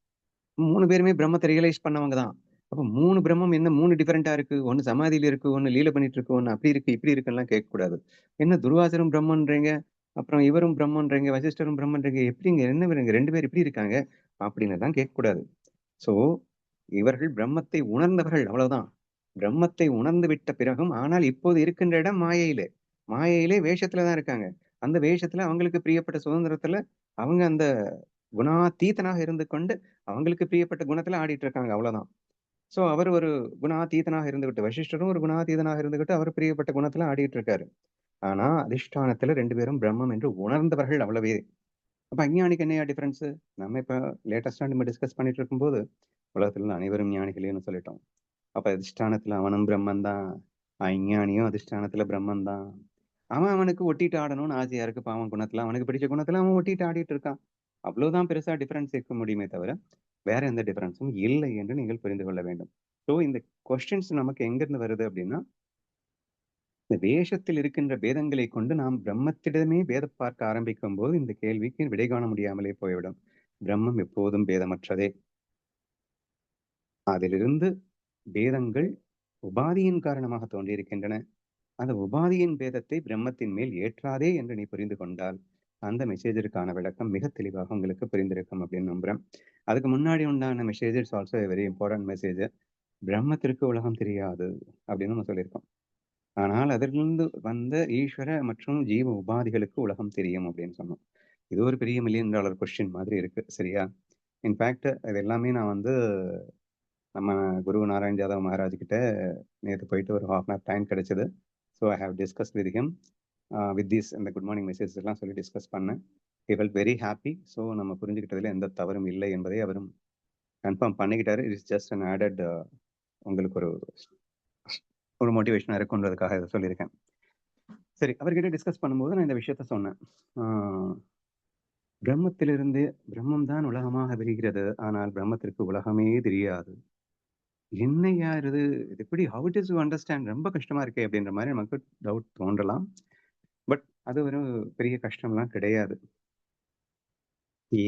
3 பேருமே பிரம்மத்தை ரியலைஸ் பண்ணவங்க தான். அப்ப 3 பிரம்மம் என்ன 3 டிஃபரெண்டா இருக்கு? ஒண்ணு சமாதியில இருக்கு, ஒண்ணு லீல பண்ணிட்டு இருக்கு, ஒண்ணு அப்படி இருக்கு, இப்படி இருக்குலாம் கேட்கக்கூடாது. என்ன துர்வாசரும் பிரம்மன்றீங்க, அப்புறம் இவரும் பிரம்மன்றீங்க, வசிஷ்டரும் பிரம்மன்றீங்க, எப்படிங்க என்ன இவங்க 2 பேர் இப்படி இருக்காங்க அப்படின்னு தான் கேட்கக்கூடாது. சோ இவர்கள் பிரம்மத்தை உணர்ந்தவர்கள், அவ்வளவுதான். பிரம்மத்தை உணர்ந்து விட்ட பிறகும் ஆனால் இப்போது இருக்கின்ற இடம் மாயையிலே. மாயையிலே வேஷத்துல தான் இருக்காங்க. அந்த வேஷத்துல அவங்களுக்கு பிரியப்பட்ட சுதந்திரத்துல அவங்க அந்த குணாதீதனாக இருந்து கொண்டு அவங்களுக்கு பிரியப்பட்ட குணத்துல ஆடிட்டு இருக்காங்க, அவ்வளவுதான். சோ அவர் ஒரு குணாதீதனாக இருந்துகிட்டு, வசிஷ்டரும் ஒரு குணாதீதனாக இருந்துகிட்டு அவர் பிரியப்பட்ட குணத்துல ஆடிட்டு இருக்காரு. ஆனா அதிஷ்டானத்துல 2 பேரும் பிரம்மம் என்று உணர்ந்தவர்கள், அவ்வளவே. அப்ப அஞ்ஞானிக்கு என்னையா டிஃபரன்ஸ்? நம்ம இப்ப லேட்டஸ்டா நம்ம டிஸ்கஸ் பண்ணிட்டு இருக்கும்போது உலகத்துல அனைவரும் ஞானிகளேன்னு சொல்லிட்டோம். அப்ப அதிஷ்டானத்துல அவனும் பிரம்மன் தான், அஞ்ஞானியும் அதிஷ்டானத்துல பிரம்மன் தான். அவனுக்கு ஒட்டிட்டு ஆடணும்னு ஆசையா இருக்கு, பாவம் குணத்துல அவனுக்கு பிடிச்ச குணத்துல அவன் ஒட்டிட்டு ஆடிட்டு இருக்கான். அவ்வளவுதான் பெருசா டிஃபரன்ஸ் இருக்க முடியுமே தவிர வேற எந்த டிஃபரன்ஸும் இல்லை என்று நீங்கள் புரிந்து கொள்ள வேண்டும். ஸோ இந்த கொஸ்டின்ஸ் நமக்கு எங்கிருந்து வருது அப்படின்னா, இந்த வேஷத்தில் இருக்கின்ற பேதங்களை கொண்டு நாம் பிரம்மத்திடமே பேத பார்க்க ஆரம்பிக்கும் போது இந்த கேள்விக்கு விடை காண முடியாமலே போய்விடும். பிரம்மம் எப்போதும் பேதமற்றதே. அதிலிருந்து பேதங்கள் உபாதியின் காரணமாக தோன்றியிருக்கின்றன. அந்த உபாதியின் பேதத்தை பிரம்மத்தின் மேல் ஏற்றாதே என்று நீ புரிந்து கொண்டால் அந்த மெசேஜிற்கான விளக்கம் மிக தெளிவாக உங்களுக்கு புரிந்திருக்கும் அப்படின்னு நம்புறேன். அதுக்கு முன்னாடி உண்டான message it's also very important message. பிரம்மத்திற்கு உலகம் தெரியாது அப்படின்னு நம்ம சொல்லியிருக்கோம். ஆனால் அதிலிருந்து வந்த ஈஸ்வர மற்றும் ஜீவ உபாதிகளுக்கு உலகம் தெரியும் அப்படின்னு சொன்னோம். இது ஒரு பெரிய $1 மில்லியன் கொஸ்டின் மாதிரி இருக்கு, சரியா? இன்ஃபேக்ட் இது எல்லாமே நான் வந்து நம்ம குரு நாராயண் ஜாதவ் மகாராஜ் கிட்ட நேற்று போயிட்டு ஒரு ½ hour டைம் கிடைச்சது. So I have discuss with him with this இந்த குட் மார்னிங் மெசேஜ் எல்லாம் சொல்லி டிஸ்கஸ் பண்ணேன். He felt very happy. So நம்ம புரிஞ்சுக்கிட்டதுல எந்த தவறும் இல்லை என்பதை அவரும் கன்ஃபார்ம் பண்ணிக்கிட்டாரு. இட்ஸ் ஜஸ்ட் அன் ஆடட் உங்களுக்கு ஒரு மோட்டிவேஷனாக இருக்குன்றதுக்காக இதை சொல்லியிருக்கேன். சரி, அவர்கிட்ட டிஸ்கஸ் பண்ணும்போது நான் இந்த விஷயத்த சொன்னேன். பிரம்மத்திலிருந்து பிரம்மம் தான் உலகமாக விரிகிறது, ஆனால் பிரம்மத்திற்கு உலகமே தெரியாது. என்னையா இது எப்படி, how it is to understand, ரொம்ப கஷ்டமா இருக்கே அப்படின்ற மாதிரி நமக்கு டவுட் தோன்றலாம். பட் அது ஒரு பெரிய கஷ்டம்லாம் கிடையாது.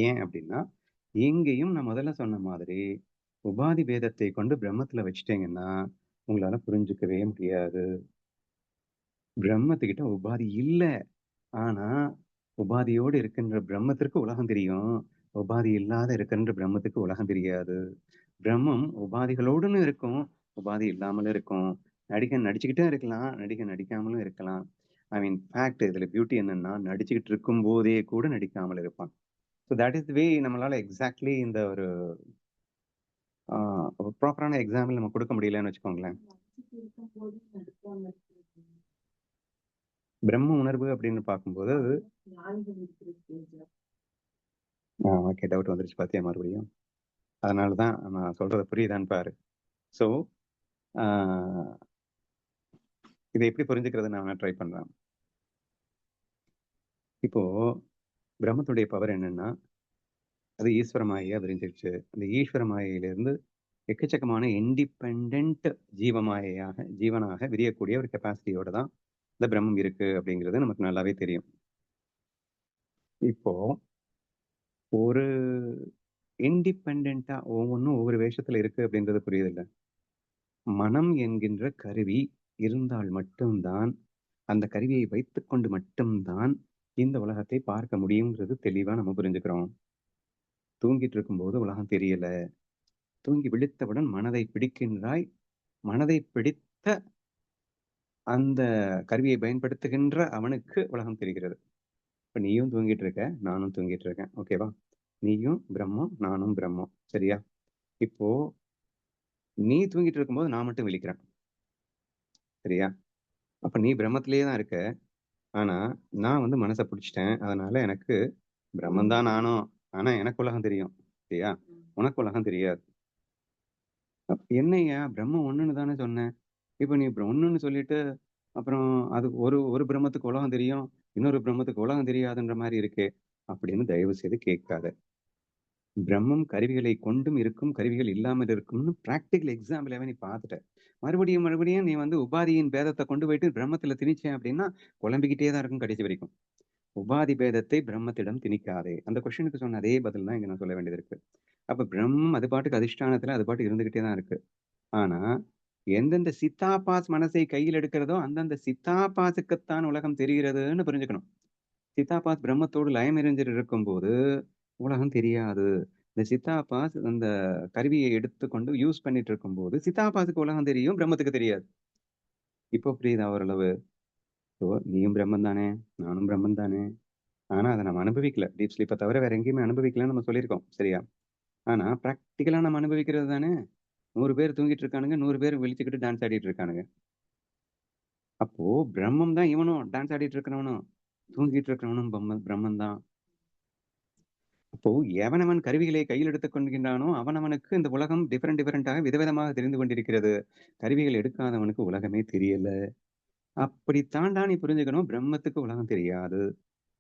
ஏன் அப்படின்னா, எங்கேயும் நான் முதல்ல சொன்ன மாதிரி உபாதி பேதத்தை கொண்டு பிரம்மத்துல வச்சுட்டீங்கன்னா உங்களால புரிஞ்சுக்கவே முடியாது. பிரம்மத்துக்கிட்ட உபாதி இல்லை, ஆனா உபாதியோடு இருக்கின்ற பிரம்மத்திற்கு உலகம் தெரியும், உபாதி இல்லாத இருக்கின்ற பிரம்மத்துக்கு உலகம் தெரியாது. பிரம்மம் உபாதிகளோடுன்னு இருக்கும், உபாதி இல்லாமலும் இருக்கும். நடிச்சுக்கிட்டே இருக்கலாம், நடிக்காமலும் இருக்கலாம். ஐ மீன் ஃபேக்ட், இதுல பியூட்டி என்னன்னா நடிச்சுக்கிட்டு இருக்கும் போதே கூட நடிக்காமல் இருப்பான். ஸோ தட் இஸ் வே நம்மளால எக்ஸாக்ட்லி இந்த ஒரு ப்ராப்பரான எக்ஸாம்பிள் நம்ம கொடுக்க முடியலன்னு வச்சுக்கோங்களேன். பிரம்ம உணர்வு அப்படின்னு பார்க்கும்போது ஓகே, டவுட் வந்துருச்சு பார்த்தியா மறுபடியும். அதனாலதான் நான் சொல்றது புரியுதான்னு பாரு. ஸோ இதை எப்படி புரிஞ்சுக்கிறது நான் ட்ரை பண்றேன். இப்போ பிரம்மத்துடைய பவர் என்னன்னா, அது ஈஸ்வர மாயையா விரிஞ்சிருச்சு. அந்த ஈஸ்வர மாயையிலிருந்து எக்கச்சக்கமான இண்டிபெண்ட் ஜீவனாக விரியக்கூடிய ஒரு கெப்பாசிட்டியோட தான் இந்த பிரம்மம் இருக்கு அப்படிங்கிறது நமக்கு நல்லாவே தெரியும். இப்போ ஒரு இண்டிபெண்டா ஒவ்வொன்றும் ஒவ்வொரு வேஷத்துல இருக்கு அப்படின்றது புரியுது இல்ல? மனம் என்கின்ற கருவி இருந்தால் மட்டும்தான், அந்த கருவியை வைத்துக்கொண்டு மட்டும்தான் இந்த உலகத்தை பார்க்க முடியுங்கிறது தெளிவா நம்ம புரிஞ்சுக்கிறோம். தூங்கிட்டு இருக்கும்போது உலகம் தெரியல, தூங்கி விழித்தவுடன் மனதை பிடிக்கின்றாய், மனதை பிடித்த அந்த கருவியை பயன்படுத்துகின்ற அவனுக்கு உலகம் தெரிகிறது. இப்ப நீயும் தூங்கிட்டு இருக்க, நானும் தூங்கிட்டு இருக்கேன். ஓகேவா? நீயும் பிரம்மம், நானும் பிரம்மம். சரியா? இப்போ நீ தூங்கிட்டு இருக்கும்போது நான் மட்டும் விழிக்கிறேன். சரியா? அப்ப நீ பிரம்மத்திலேயே தான் இருக்க. ஆனா நான் வந்து மனசை பிடிச்சிட்டேன். அதனால எனக்கு பிரம்மன் தான் நானும். ஆனா எனக்கு உலகம் தெரியும். சரியா? உனக்கு உலகம் தெரியாது. என்னய்யா பிரம்மம் ஒண்ணுன்னு தானே சொன்னேன். இப்ப நீ ஒண்ணுன்னு சொல்லிட்டு அப்புறம் அது ஒரு ஒரு பிரம்மத்துக்கு உலகம் தெரியும், இன்னொரு பிரம்மத்துக்கு உலகம் தெரியாதுன்ற மாதிரி இருக்கே அப்படின்னு தயவு செய்து கேட்காத. பிரம்மம் கருவிகளை கொண்டும் இருக்கும், கருவிகள் இல்லாமல் இருக்கும்னு பிராக்டிக்கல் எக்ஸாம்பிளாவே நீ பார்த்துட்ட. மறுபடியும் மறுபடியும் நீ வந்து உபாதியின் பேதத்தை கொண்டு போயிட்டு பிரம்மத்துல திணிச்சேன் அப்படின்னா குழம்பிக்கிட்டே தான் இருக்கும் கடைசி வரைக்கும். உபாதி பேதத்தை பிரம்மத்திடம் திணிக்காதே. அந்த கொஸ்டினுக்கு சொன்ன அதே பதில் தான் இங்க நான் சொல்ல வேண்டியது இருக்கு. அப்ப பிரம்மம் அது பாட்டுக்கு அதிஷ்டானத்துல அது பாட்டு இருந்துகிட்டே தான் இருக்கு. ஆனா எந்தெந்த சித்தாபாஸ் மனசை கையில் எடுக்கிறதோ அந்தந்த சித்தாபாசுக்குத்தான் உலகம் தெரிகிறதுன்னு புரிஞ்சுக்கணும். சித்தாபாஸ் பிரம்மத்தோடு லயம் எறிஞ்சிட்டு இருக்கும்போது உலகம் தெரியாது. இந்த சித்தாபாஸ் அந்த கருவியை எடுத்துக்கொண்டு யூஸ் பண்ணிட்டு இருக்கும்போது சித்தாபாஸுக்கு உலகம் தெரியும், பிரம்மத்துக்கு தெரியாது. இப்போ புரியுதா ஓரளவு? ஸோ நீயும் பிரம்மன் தானே, நானும் பிரம்மன் தானே. ஆனா அதை நம்ம அனுபவிக்கல. டீப் ஸ்லீப்பை தவிர வேற எங்கேயுமே அனுபவிக்கலன்னு நம்ம சொல்லியிருக்கோம். சரியா? ஆனா பிராக்டிக்கலா நம்ம அனுபவிக்கிறது தானே. 100 பேர் தூங்கிட்டு இருக்கானுங்க, 100 பேர் விழிச்சுக்கிட்டு டான்ஸ் ஆடிட்டு இருக்கானுங்க. அப்போ பிரம்மம் தான் இவனும், டான்ஸ் ஆடிட்டு இருக்கிறவனும் தூங்கிட்டு இருக்கிறவனும் பிரம்மன் தான். அப்போ எவனவன் கருவிகளை கையில் எடுத்துக் கொள்கின்றானோ அவனவனுக்கு இந்த உலகம் டிஃபரெண்டாக விதவிதமாக தெரிந்து கொண்டிருக்கிறது. கருவிகள் எடுக்காதவனுக்கு உலகமே தெரியல. அப்படித்தான்டா நீ புரிஞ்சுக்கணும். பிரம்மத்துக்கு உலகம் தெரியாது.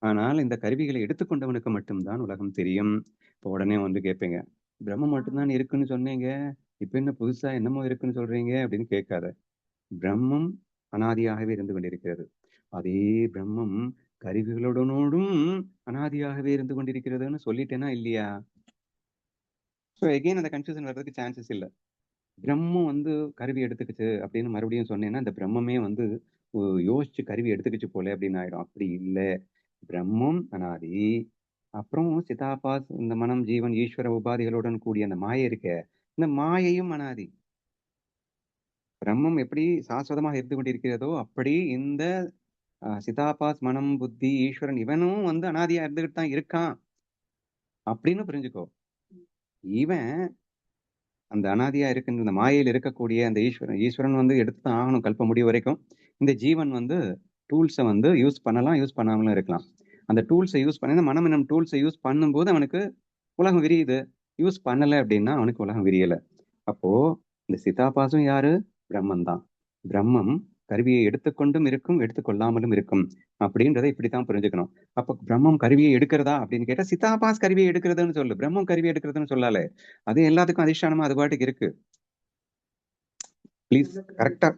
ஆனால் இந்த கருவிகளை எடுத்துக்கொண்டவனுக்கு மட்டும்தான் உலகம் தெரியும். இப்போ உடனே வந்து கேட்பீங்க, பிரம்மம் மட்டும்தான் இருக்குன்னு சொன்னீங்க, இப்ப என்ன புதுசா என்னமோ இருக்குன்னு சொல்றீங்க அப்படின்னு கேட்காத. பிரம்மம் அனாதியாகவே இருந்து கொண்டிருக்கிறது. அதே பிரம்மம் கருவிகளுடனோடும் அனாதியாகவே இருந்து கொண்டிருக்கிறதுன்னு சொல்லிட்டேனா இல்லையா? ஸோ எகெயின் அந்த கன்ஃபியூஷன் வர்றதுக்கு சான்சஸ் இல்லை. பிரம்மம் வந்து கருவி எடுத்துக்கிச்சு அப்படின்னு மறுபடியும் சொன்னேன்னா இந்த பிரம்மமே வந்து யோசிச்சு கருவி எடுத்துக்கிச்சு போல அப்படின்னு ஆயிடும். அப்படி இல்லை. பிரம்மம் அனாதி. அப்புறம் சிதாபாஸ் இந்த மனம் ஜீவன் ஈஸ்வர உபாதிகளுடன் கூடிய அந்த மாயை இருக்க, இந்த மாயையும் அனாதி. பிரம்மம் எப்படி சாஸ்வதமாக இருந்து கொண்டிருக்கிறதோ அப்படி இந்த சிதாபாஸ் மனம் புத்தி ஈஸ்வரன் இவனும் வந்து அனாதியா இருந்துகிட்டு தான் இருக்கான் அப்படின்னு புரிஞ்சுக்கோ. இவன் அந்த அனாதியா இருக்கின்ற இந்த மாயையில் இருக்கக்கூடிய அந்த ஈஸ்வரன் வந்து எடுத்துதான் ஆகணும் கல்ப முடிவு வரைக்கும். இந்த ஜீவன் வந்து டூல்ஸை வந்து யூஸ் பண்ணலாம், யூஸ் பண்ணாமலும் இருக்கலாம். அந்த டூல்ஸை யூஸ் பண்ணி இந்த மனம் என்னும் டூல்ஸை யூஸ் பண்ணும்போது அவனுக்கு உலகம் விரியுது. யூஸ் பண்ணல அப்படின்னா அவனுக்கு உலகம் விரியல. அப்போ இந்த சிதாபாசும் யாரு? பிரம்மன் தான். பிரம்மம் கருவியை எடுத்துக்கொண்டும் இருக்கும், எடுத்துக்கொள்ளாமலும் இருக்கும் அப்படின்றத இப்படித்தான் புரிஞ்சுக்கணும். அப்ப பிரம்மம் கருவியை எடுக்கிறதா அப்படின்னு கேட்டா சிதாபாஸ் கருவியை எடுக்கிறதுன்னு சொல்லு, பிரம்மம் கருவியை எடுக்கிறதுன்னு சொல்லல. அது எல்லாத்துக்கும் அதிஷ்டானமா அது பாட்டுக்கு இருக்கு. ப்ளீஸ் கரெக்டா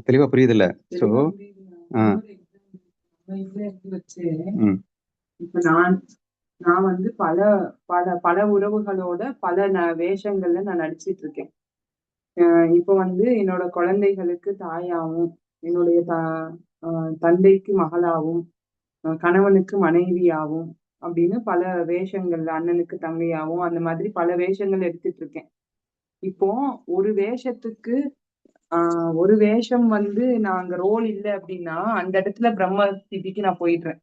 தெளிவா புரியுதுல்ல? சோ இப்ப நான் வந்து பல பல பல உறவுகளோட பல வேஷங்கள்ல நான் நடிச்சிட்டு இருக்கேன். இப்ப வந்து என்னோட குழந்தைகளுக்கு தாயாவும், என்னுடைய தந்தைக்கு மகளாவும், கணவனுக்கு மனைவியாவும் அப்படின்னு பல வேஷங்கள்ல, அண்ணனுக்கு தங்கையாவும் அந்த மாதிரி பல வேஷங்கள் எடுத்துட்டு இருக்கேன். இப்போ ஒரு வேஷத்துக்கு ஒரு வேஷம் வந்து நான் அங்க ரோல் இல்லை அப்படின்னா அந்த இடத்துல பிரம்மஸ்திதிக்கு நான் போயிடுறேன்.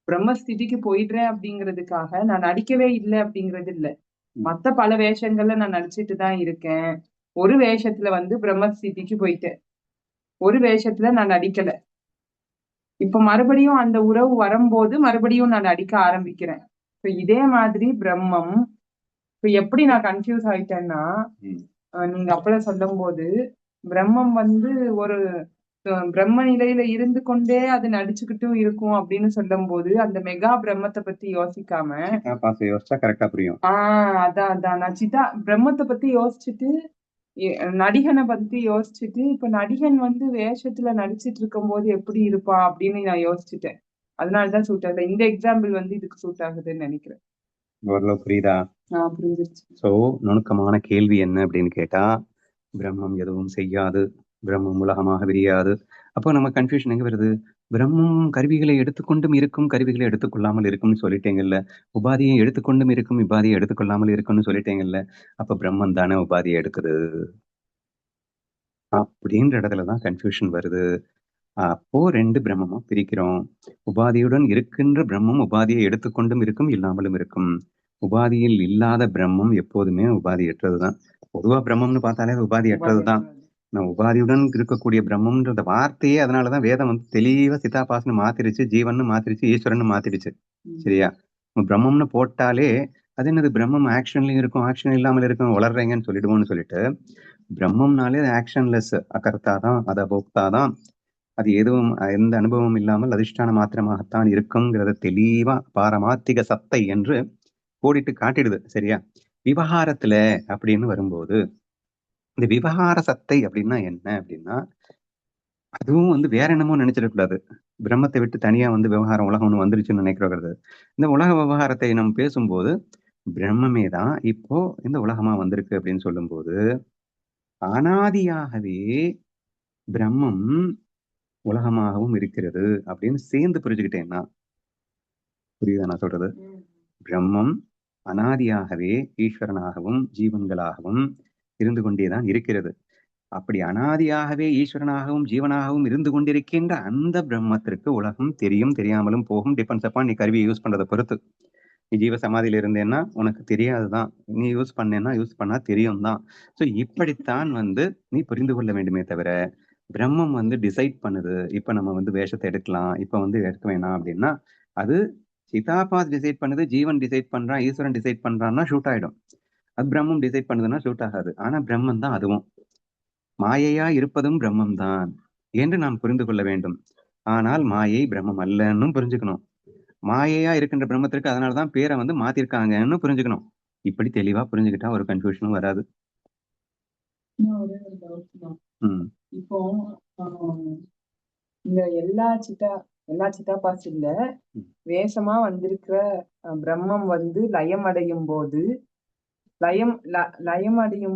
பிரம்மஸ்திதிக்கு போயிடுறேன் அப்படிங்கிறதுக்காக நான் நடிக்கவே இல்லை அப்படிங்கிறது இல்லை. மத்த பல வேஷங்கள்ல நான் நடிச்சிட்டு தான் இருக்கேன். ஒரு வேஷத்துல வந்து பிரம்மஸ்திதிக்கு போயிட்டேன், ஒரு வேஷத்துல நான் நடிக்கல. இப்ப மறுபடியும் அந்த உறவு வரும்போது மறுபடியும் நான் நடிக்க ஆரம்பிக்கிறேன். இப்ப இதே மாதிரி பிரம்மம் இப்ப எப்படி நான் கன்ஃபியூஸ் ஆயிட்டேன்னா, நீங்க அப்பல சொல்லும் போது பிரம்மம் வந்து ஒரு பிரம்ம நிலையில இருந்து கொண்டே அது நடிச்சுக்கிட்டும் இருக்கும் அப்படின்னு சொல்லும் போது அந்த மெகா பிரம்மத்தை பத்தி யோசிக்காம யோசிச்சா கரெக்டா புரியும். அதான் நான் பிரம்மத்தை பத்தி யோசிச்சுட்டு நடிகனை பத்தி யோசிச்சுட்டு இப்ப நடிகன் வந்து வேஷத்துல நடிச்சிட்டு இருக்கும் போது எப்படி இருப்பான் அப்படின்னு நான் யோசிச்சுட்டேன். அதனாலதான் சூட் ஆகுது. இந்த எக்ஸாம்பிள் வந்து இதுக்கு சூட் ஆகுதுன்னு நினைக்கிறேன். ஓரளவு புரியுதா? புரிஞ்சிருச்சு. சோ நுணுக்கமான கேள்வி என்ன அப்படின்னு கேட்டா, பிரம்மம் எதுவும் செய்யாது, பிரம்மம் உலகமாக விரியாது. அப்போ நம்ம கன்ஃபியூஷன் எங்க வருது? பிரம்மம் கருவிகளை எடுத்துக்கொண்டும் இருக்கும், கருவிகளை எடுத்துக்கொள்ளாமல் இருக்கும்னு சொல்லிட்டேங்கல்ல. உபாதியை எடுத்துக்கொண்டும் இருக்கும், உபாதியை எடுத்துக்கொள்ளாமல் இருக்கும்னு சொல்லிட்டேங்கல்ல. அப்ப பிரம்மன் தானே உபாதியை எடுக்குது அப்படின்ற இடத்துலதான் கன்ஃபியூஷன் வருது. அப்போ ரெண்டு பிரம்மமும் பிரிக்கிறோம். உபாதியுடன் இருக்கின்ற பிரம்மம் உபாதியை எடுத்துக்கொண்டும் இருக்கும், இல்லாமலும் இருக்கும். உபாதியில் இல்லாத பிரம்மம் எப்போதுமே உபாதியற்றதுதான். பொதுவா பிரம்மம்னு பார்த்தாலே அது உபாதியற்றதுதான். நான் உபாதியுடன் இருக்கக்கூடிய பிரம்மம்ன்ற வார்த்தையே அதனாலதான் வேதம் வந்து தெளிவா சிதாபாசன்னு மாத்திருச்சு, ஜீவன் மாத்திருச்சு, ஈஸ்வரன் மாத்திருச்சு. சரியா? பிரம்மம்னு போட்டாலே அது என்னது, பிரம்மம் ஆக்ஷன்லயும் இருக்கும், ஆக்ஷன் இல்லாமல் இருக்கும், வளர்றீங்கன்னு சொல்லிடுவோம்னு சொல்லிட்டு, பிரம்மம்னாலே அது ஆக்ஷன்லெஸ், அகர்த்தாதான், அது அபோக்தாதான், அது எதுவும் எந்த அனுபவம் இல்லாமல் அதிஷ்டான மாத்திரமாகத்தான் இருக்குங்கிறத தெளிவா பாரமாத்திக சத்தை என்று கோடிட்டு காட்டிடுது. சரியா? விவகாரத்துல அப்படின்னு வரும்போது, இந்த விவகார சத்தை அப்படின்னா என்ன அப்படின்னா, அதுவும் வந்து வேற என்னமோ நினைச்சிடக்கூடாது. பிரம்மத்தை விட்டு தனியா வந்து விவகாரம் உலகம் ஒண்ணு வந்துருச்சுன்னு நினைக்கிறது. இந்த உலக விவகாரத்தை நம்ம பேசும்போது பிரம்மமே தான் இப்போ இந்த உலகமா வந்திருக்கு அப்படின்னு சொல்லும்போது, அனாதியாகவே பிரம்மம் உலகமாகவும் இருக்கிறது அப்படின்னு சேர்ந்து புரிஞ்சுக்கிட்டேன்னா, புரியுதா நான் சொல்றது? பிரம்மம் அனாதியாகவே ஈஸ்வரனாகவும் ஜீவன்களாகவும் இருந்து கொண்டேதான் இருக்கிறது. அப்படி அனாதியாகவே ஈஸ்வரனாகவும் ஜீவனாகவும் இருந்து கொண்டிருக்கின்ற அந்த பிரம்மத்திற்கு உலகம் தெரியும், தெரியாமலும் போகும். டிபெண்ட்ஸ் அப்பான் நீ கருவியை யூஸ் பண்றதை பொறுத்து. நீ ஜீவ சமாதியில இருந்தேன்னா உனக்கு தெரியாதுதான், நீ யூஸ் பண்ணேன்னா யூஸ் பண்ணா தெரியும் தான். ஸோ இப்படித்தான் வந்து நீ புரிந்து கொள்ள வேண்டுமே தவிர, பிரம்மம் வந்து டிசைட் பண்ணுது, இப்ப நம்ம வந்து வேஷத்தை எடுக்கலாம், இப்ப வந்து எடுக்க வேணாம் அப்படின்னா, அது சிதாபாஸ் டிசைட் பண்ணுது, ஜீவன் டிசைட் பண்றான், ஈஸ்வரன் டிசைட் பண்றான்னா ஷூட் ஆயிடும். அது பிரம்மம் டிசைட் பண்ணுதுன்னா ஷூட் ஆகாது. ஆனா பிரம்மம் தான் அதுவும். மாயையா இருப்பதும் பிரம்மம் தான் என்று நாம் புரிந்து கொள்ள வேண்டும். ஆனால் மாயை பிரம்மம் அல்லன்னு புரிஞ்சுக்கணும். மாயையா இருக்கின்ற பிரம்மத்திற்கு அதனாலதான் பேரை வந்து மாத்திருக்காங்கன்னு புரிஞ்சுக்கணும். இப்படி தெளிவா புரிஞ்சுக்கிட்டா ஒரு கன்ஃபியூஷனும் வராது. இப்போ இந்த எல்லா சித்தாபாஸ் இல்ல, வேஷமா வந்திருக்கிற பிரம்மம் வந்து லயம் அடையும்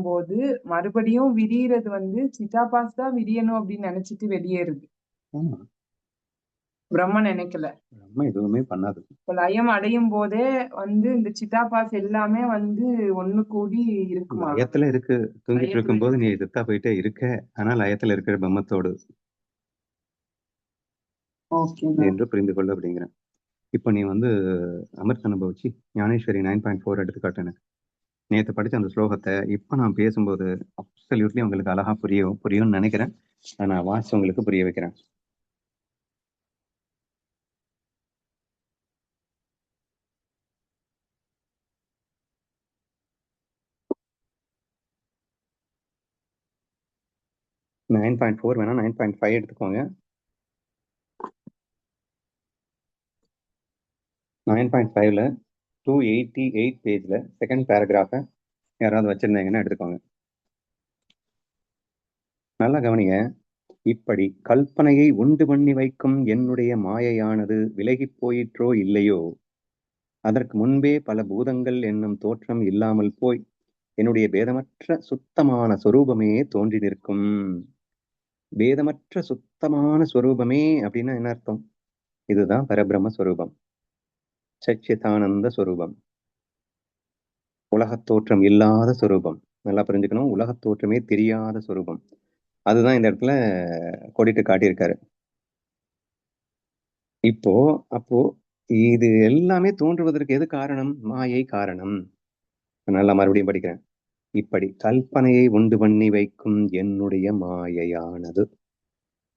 போது மறுபடியும் விரியறது வந்து சித்தாபாஸ் தான் விரியணும் அப்படின்னு நினைச்சிட்டு வெளியேறுது. பிரம்ம நினைக்கல, பிரம்ம எதுவுமே பண்ணாது. இப்ப லயம் அடையும் போதே வந்து இந்த சித்தாபாஸ் எல்லாமே வந்து ஒண்ணு கூடி இருக்குமா? லயத்துல இருக்கு. தூங்கிட்டு இருக்கும் போது நீ சித்தா போயிட்டே இருக்க, ஆனா லயத்துல இருக்கிற பிரம்மத்தோடு என்று புரிந்து கொள்ள அப்படிங்கிறேன். இப்ப நீ வந்து அமிர்த அனுபவிச்சு ஞானேஸ்வரி 9.4 எடுத்துக்காட்டு. எனக்கு நேற்று படிச்ச அந்த ஸ்லோகத்தை இப்ப நான் பேசும்போது அப்சல்யூட்லி உங்களுக்கு அழகா புரியும்னு நினைக்கிறேன். அதை நான் வாசிச்சு உங்களுக்கு புரிய வைக்கிறேன். நைன் 9.4 வேணா 9.5 எடுத்துக்கோங்க. 9.5ல 288 பேஜ்ல செகண்ட் பேராகிராஃபை யாராவது வச்சிருந்தீங்கன்னா எடுத்துக்கோங்க. நல்லா கவனிங்க. இப்படி கல்பனையை உண்டு பண்ணி வைக்கும் என்னுடைய மாயையானது விலகி போயிற்றோ இல்லையோ, அதற்கு முன்பே பல பூதங்கள் என்னும் தோற்றம் இல்லாமல் போய் என்னுடைய பேதமற்ற சுத்தமான சொரூபமே தோன்றி நிற்கும். பேதமற்ற சுத்தமான ஸ்வரூபமே அப்படின்னா என்ன அர்த்தம்? இதுதான் பரபிரம்ம ஸ்வரூபம், சச்சிதானந்த ஸ்வரூபம், உலகத் தோற்றம் இல்லாத ஸ்வரூபம். நல்லா புரிஞ்சுக்கணும், உலகத் தோற்றமே தெரியாத ஸ்வரூபம். அதுதான் இந்த இடத்துல கொடிட்டு காட்டியிருக்காரு. அப்போ இது எல்லாமே தோன்றுவதற்கு எது காரணம்? மாயை காரணம். நல்லா மறுபடியும் படிக்கிறேன். இப்படி கல்பனையை உண்டு பண்ணி வைக்கும் என்னுடைய மாயையானது,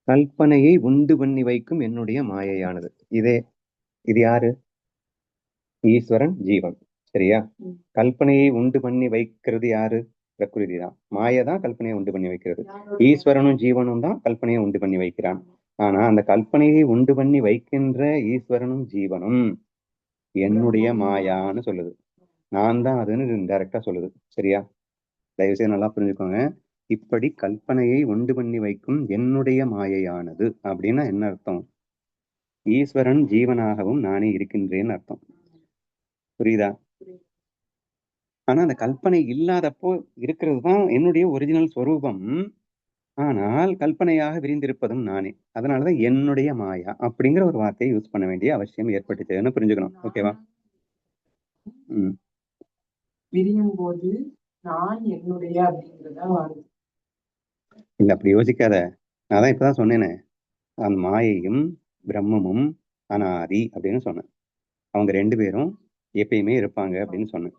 கல்பனையை உண்டு பண்ணி வைக்கும் என்னுடைய மாயையானது. இது யாரு? ஈஸ்வரன், ஜீவன். சரியா? கல்பனையை உண்டு பண்ணி வைக்கிறது யாரு? பிரகிருதி தான். மாயதான் கல்பனையை உண்டு பண்ணி வைக்கிறது. ஈஸ்வரனும் ஜீவனும் தான் கல்பனையை உண்டு பண்ணி வைக்கிறான். ஆனா அந்த கல்பனையை உண்டு பண்ணி வைக்கின்ற ஈஸ்வரனும் ஜீவனும் என்னுடைய மாயான்னு சொல்லுது. நான் தான் அதுன்னு டைரக்டா சொல்லுது. சரியா? தயவுசெய்து நல்லா புரிஞ்சுக்கோங்க. இப்படி கல்பனையை உண்டு பண்ணி வைக்கும் என்னுடைய மாயையானது அப்படின்னா என்ன அர்த்தம்? ஈஸ்வரன் ஜீவனாகவும் நானே இருக்கின்றேன்னு அர்த்தம். புரியுதா? ஆனா அந்த கல்பனை இல்லாதப்போ இருக்கிறது தான் என்னுடைய ஒரிஜினல் ஸ்வரூபம். ஆனால் கல்பனையாக விரிந்திருப்பதும் நானே. அதனாலதான் என்னுடைய மாயா அப்படிங்கிற ஒரு வார்த்தையை யூஸ் பண்ண வேண்டிய அவசியம் ஏற்பட்டுச்சுன்னு புரிஞ்சுக்கணும். ஓகேவா? விரியும் போது நான் என்னுடைய அப்படிங்கிறதா வருது. இல்ல, அப்படி யோசிக்காத. நான் தான் இப்பதான் சொன்னேனே, அந்த மாயையும் பிரம்மமும் அனாதி அப்படின்னு சொன்னேன். அவங்க 2 பேரும் எப்பயுமே இருப்பாங்க அப்படின்னு சொன்னேன்.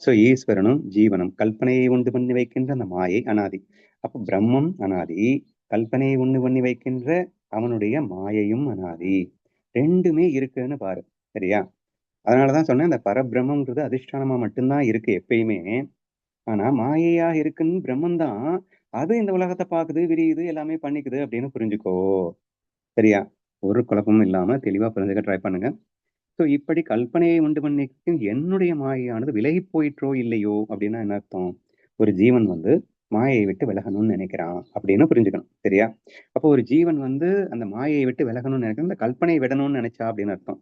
சோ ஈஸ்வரனும் ஜீவனும் கல்பனையை உண்டு பண்ணி வைக்கின்ற அந்த மாயை அனாதி. அப்ப பிரம்மம் அனாதி, கல்பனையை உண்டு பண்ணி வைக்கின்ற அவனுடைய மாயையும் அனாதி. 2மே இருக்குன்னு பாரு. சரியா? அதனாலதான் சொன்னேன், இந்த பரபிரம்மன்றது அதிஷ்டானமா மட்டும்தான் இருக்கு எப்பயுமே. ஆனா மாயையா இருக்குன்னு பிரம்மன் தான் அது இந்த உலகத்தை பாக்குது, விரியுது, எல்லாமே பண்ணிக்குது அப்படின்னு புரிஞ்சுக்கோ. சரியா? ஒரு குழப்பமும் இல்லாம தெளிவா புரிஞ்சுக்க ட்ரை பண்ணுங்க. சோ இப்படி கல்பனையை உண்டு பண்ணிக்கு என்னுடைய மாயையானது விலகி போயிற்றோ இல்லையோ அப்படின்னா என்ன அர்த்தம்? ஒரு ஜீவன் மாயையை விட்டு விலகணும்னு நினைக்கிறான் அப்படின்னு புரிஞ்சுக்கணும். சரியா? அப்போ ஒரு ஜீவன் அந்த மாயையை விட்டு விலகணும்னு நினைக்கணும், இந்த கல்பனையை விடணும்னு நினைச்சா அப்படின்னு அர்த்தம்.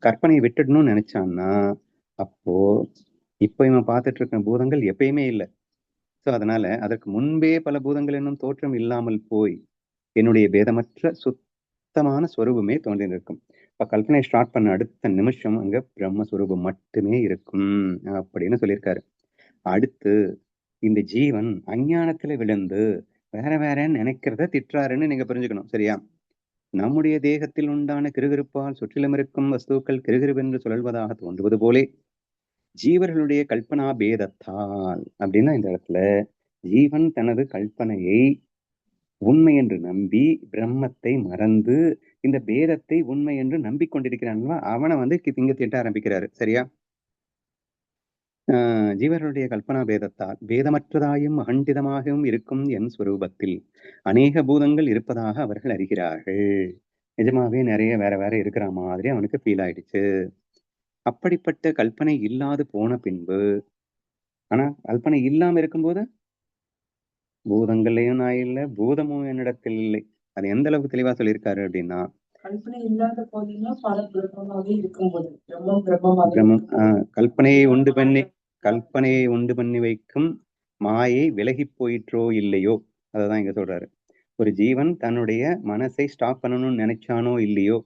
கற்பனையை விட்டுடணும்னு நினைச்சான்னா அப்போ இப்ப இவன் பார்த்துட்டு இருக்க பூதங்கள் எப்பயுமே இல்லை. சோ அதனால அதற்கு முன்பே பல பூதங்கள் என்னும் தோற்றம் இல்லாமல் போய் என்னுடைய பேதமற்ற சுத்தமான ஸ்வரூபமே தோன்றி நிற்கும். இப்ப கல்பனை ஸ்டார்ட் பண்ண அடுத்த நிமிஷம் அங்க பிரம்மஸ்வரூபம் மட்டுமே இருக்கும் அப்படின்னு சொல்லியிருக்காரு. அடுத்து இந்த ஜீவன் அஞ்ஞானத்துல விழுந்து வேற வேறன்னு நினைக்கிறத திட்டுறாருன்னு நீங்க புரிஞ்சுக்கணும். சரியா? நம்முடைய தேகத்தில் உண்டான கிருகிருப்பால் சுற்றிலும் இருக்கும் வஸ்துக்கள் கிருகிருவென்று சுழல்வதாக தோன்றுவது போலே ஜீவர்களுடைய கல்பனா பேதத்தால் அப்படின்னா இந்த இடத்துல ஜீவன் தனது கல்பனையை உண்மை என்று நம்பி பிரம்மத்தை மறந்து இந்த பேதத்தை உண்மை என்று நம்பிக்கொண்டிருக்கிறான்வா அவனை இங்க திட்ட ஆரம்பிக்கிறாரு. சரியா? ஜீவர்களுடைய கல்பனா பேதத்தால் பேதமற்றதாயும் அகண்டிதமாகவும் இருக்கும் என் ஸ்வரூபத்தில் அநேக பூதங்கள் இருப்பதாக அவர்கள் அறிகிறார்கள். நிஜமாவே நிறைய வேற வேற இருக்கிற மாதிரி அவனுக்கு ஃபீல் ஆயிடுச்சு. அப்படிப்பட்ட கல்பனை இல்லாது போன பின்பு, ஆனா கல்பனை இல்லாம இருக்கும்போது பூதங்கள்லயும் நான் இல்லை, பூதமும் என்னிடத்தில் இல்லை. அது எந்த அளவுக்கு தெளிவா சொல்லியிருக்காரு அப்படின்னா, கல்பனை இல்லாத போதுன்னா பரபிரம்மமாவே இருக்கும்போது பிரம்மம் கல்பனையை உண்டு பண்ணி வைக்கும் மாயை விலகி போயிற்றோ இல்லையோ, அததான் இங்க சொல்றாரு. ஒரு ஜீவன் தன்னுடைய மனசை ஸ்டாப் பண்ணணும்னு நினைச்சானோ இல்லையோ,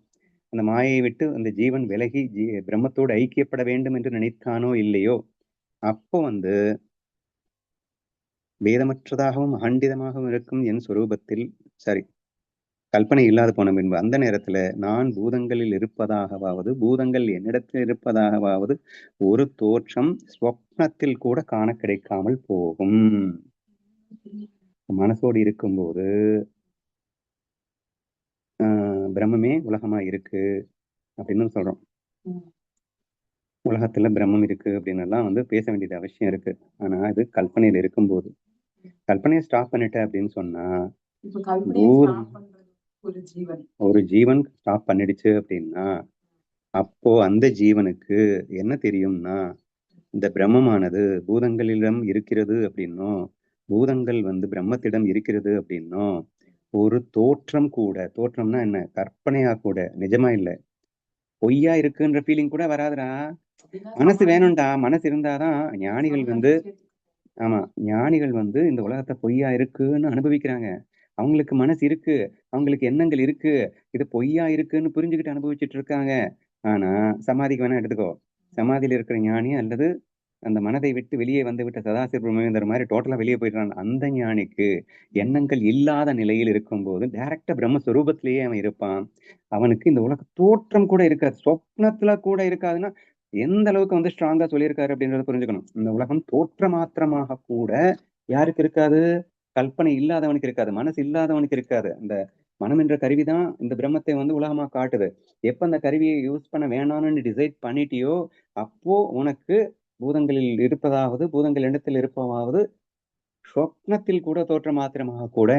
அந்த மாயை விட்டு அந்த ஜீவன் விலகி பிரம்மத்தோடு ஐக்கியப்பட வேண்டும் என்று நினைத்தானோ இல்லையோ, அப்போ வேதமற்றதாகவும் அகண்டிதமாகவும் இருக்கும் என் சொரூபத்தில் கல்பனை இல்லாத போன பின்பு அந்த நேரத்துல நான் பூதங்களில் இருப்பதாகவாவது பூதங்கள் என்னிடத்தில் இருப்பதாகவாவது ஒரு தோற்றம் ஸ்வப்னத்தில் கூட காண கிடைக்காமல் போகும். மனசோடு இருக்கும்போது பிரம்மமே உலகமா இருக்கு அப்படின்னு சொல்றோம். உலகத்துல பிரம்மம் இருக்கு அப்படின்னு எல்லாம் பேச வேண்டியது அவசியம் இருக்கு. ஆனா இது கல்பனையில இருக்கும்போது, கல்பனையை ஸ்டாப் பண்ணிட்ட அப்படின்னு சொன்னா ஒரு ஜீவன் ஸ்டாப் பண்ணிடுச்சு அப்படின்னா அப்போ அந்த ஜீவனுக்கு என்ன தெரியும்னா, இந்த பிரம்மமானது பூதங்களிடம் இருக்கிறது அப்படின்னும் பூதங்கள் பிரம்மத்திடம் இருக்கிறது அப்படின்னும் ஒரு தோற்றம் கூட, தோற்றம்னா என்ன, கற்பனையா கூட, நிஜமா இல்லை, பொய்யா இருக்குன்ற ஃபீலிங் கூட வராதுடா. மனசு வேணும்டா. மனசு இருந்தாதான் ஞானிகள் ஆமா ஞானிகள் இந்த உலகத்தை பொய்யா இருக்குன்னு அனுபவிக்கிறாங்க. அவங்களுக்கு மனசு இருக்கு, அவங்களுக்கு எண்ணங்கள் இருக்கு, இது பொய்யா இருக்குன்னு புரிஞ்சுக்கிட்டு அனுபவிச்சுட்டு இருக்காங்க. ஆனா சமாதிக்கு வேணா எடுத்துக்கோ, சமாதியில இருக்கிற ஞானி அல்லது அந்த மனதை விட்டு வெளியே விட்ட சதாசிவ பிரம்மேந்திர மாதிரி டோட்டலா வெளியே போயிடுறான். அந்த ஞானிக்கு எண்ணங்கள் இல்லாத நிலையில் இருக்கும்போது டைரக்டா பிரம்மஸ்வரூபத்திலேயே அவன் இருப்பான். அவனுக்கு இந்த உலக தோற்றம் கூட இருக்காது, சொப்னத்துல கூட இருக்காதுன்னா எந்த அளவுக்கு ஸ்ட்ராங்கா சொல்லியிருக்காரு அப்படின்றத புரிஞ்சுக்கணும். இந்த உலகம் தோற்ற மாத்திரமாக கூட யாருக்கு இருக்காது? கல்பனை இல்லாதவனுக்கு இருக்காது, மனசு இல்லாதவனுக்கு இருக்காது. அந்த மனம் என்ற கருவிதான் இந்த பிரம்மத்தை உலகமா காட்டுது. எப்ப அந்த கருவியை யூஸ் பண்ண வேணாம்னு டிசைட் பண்ணிட்டியோ அப்போ உனக்கு பூதங்களில் இருப்பதாவது பூதங்கள் இடத்தில் இருப்பதாவது சொப்னத்தில் கூட தோற்ற மாத்திரமாக கூட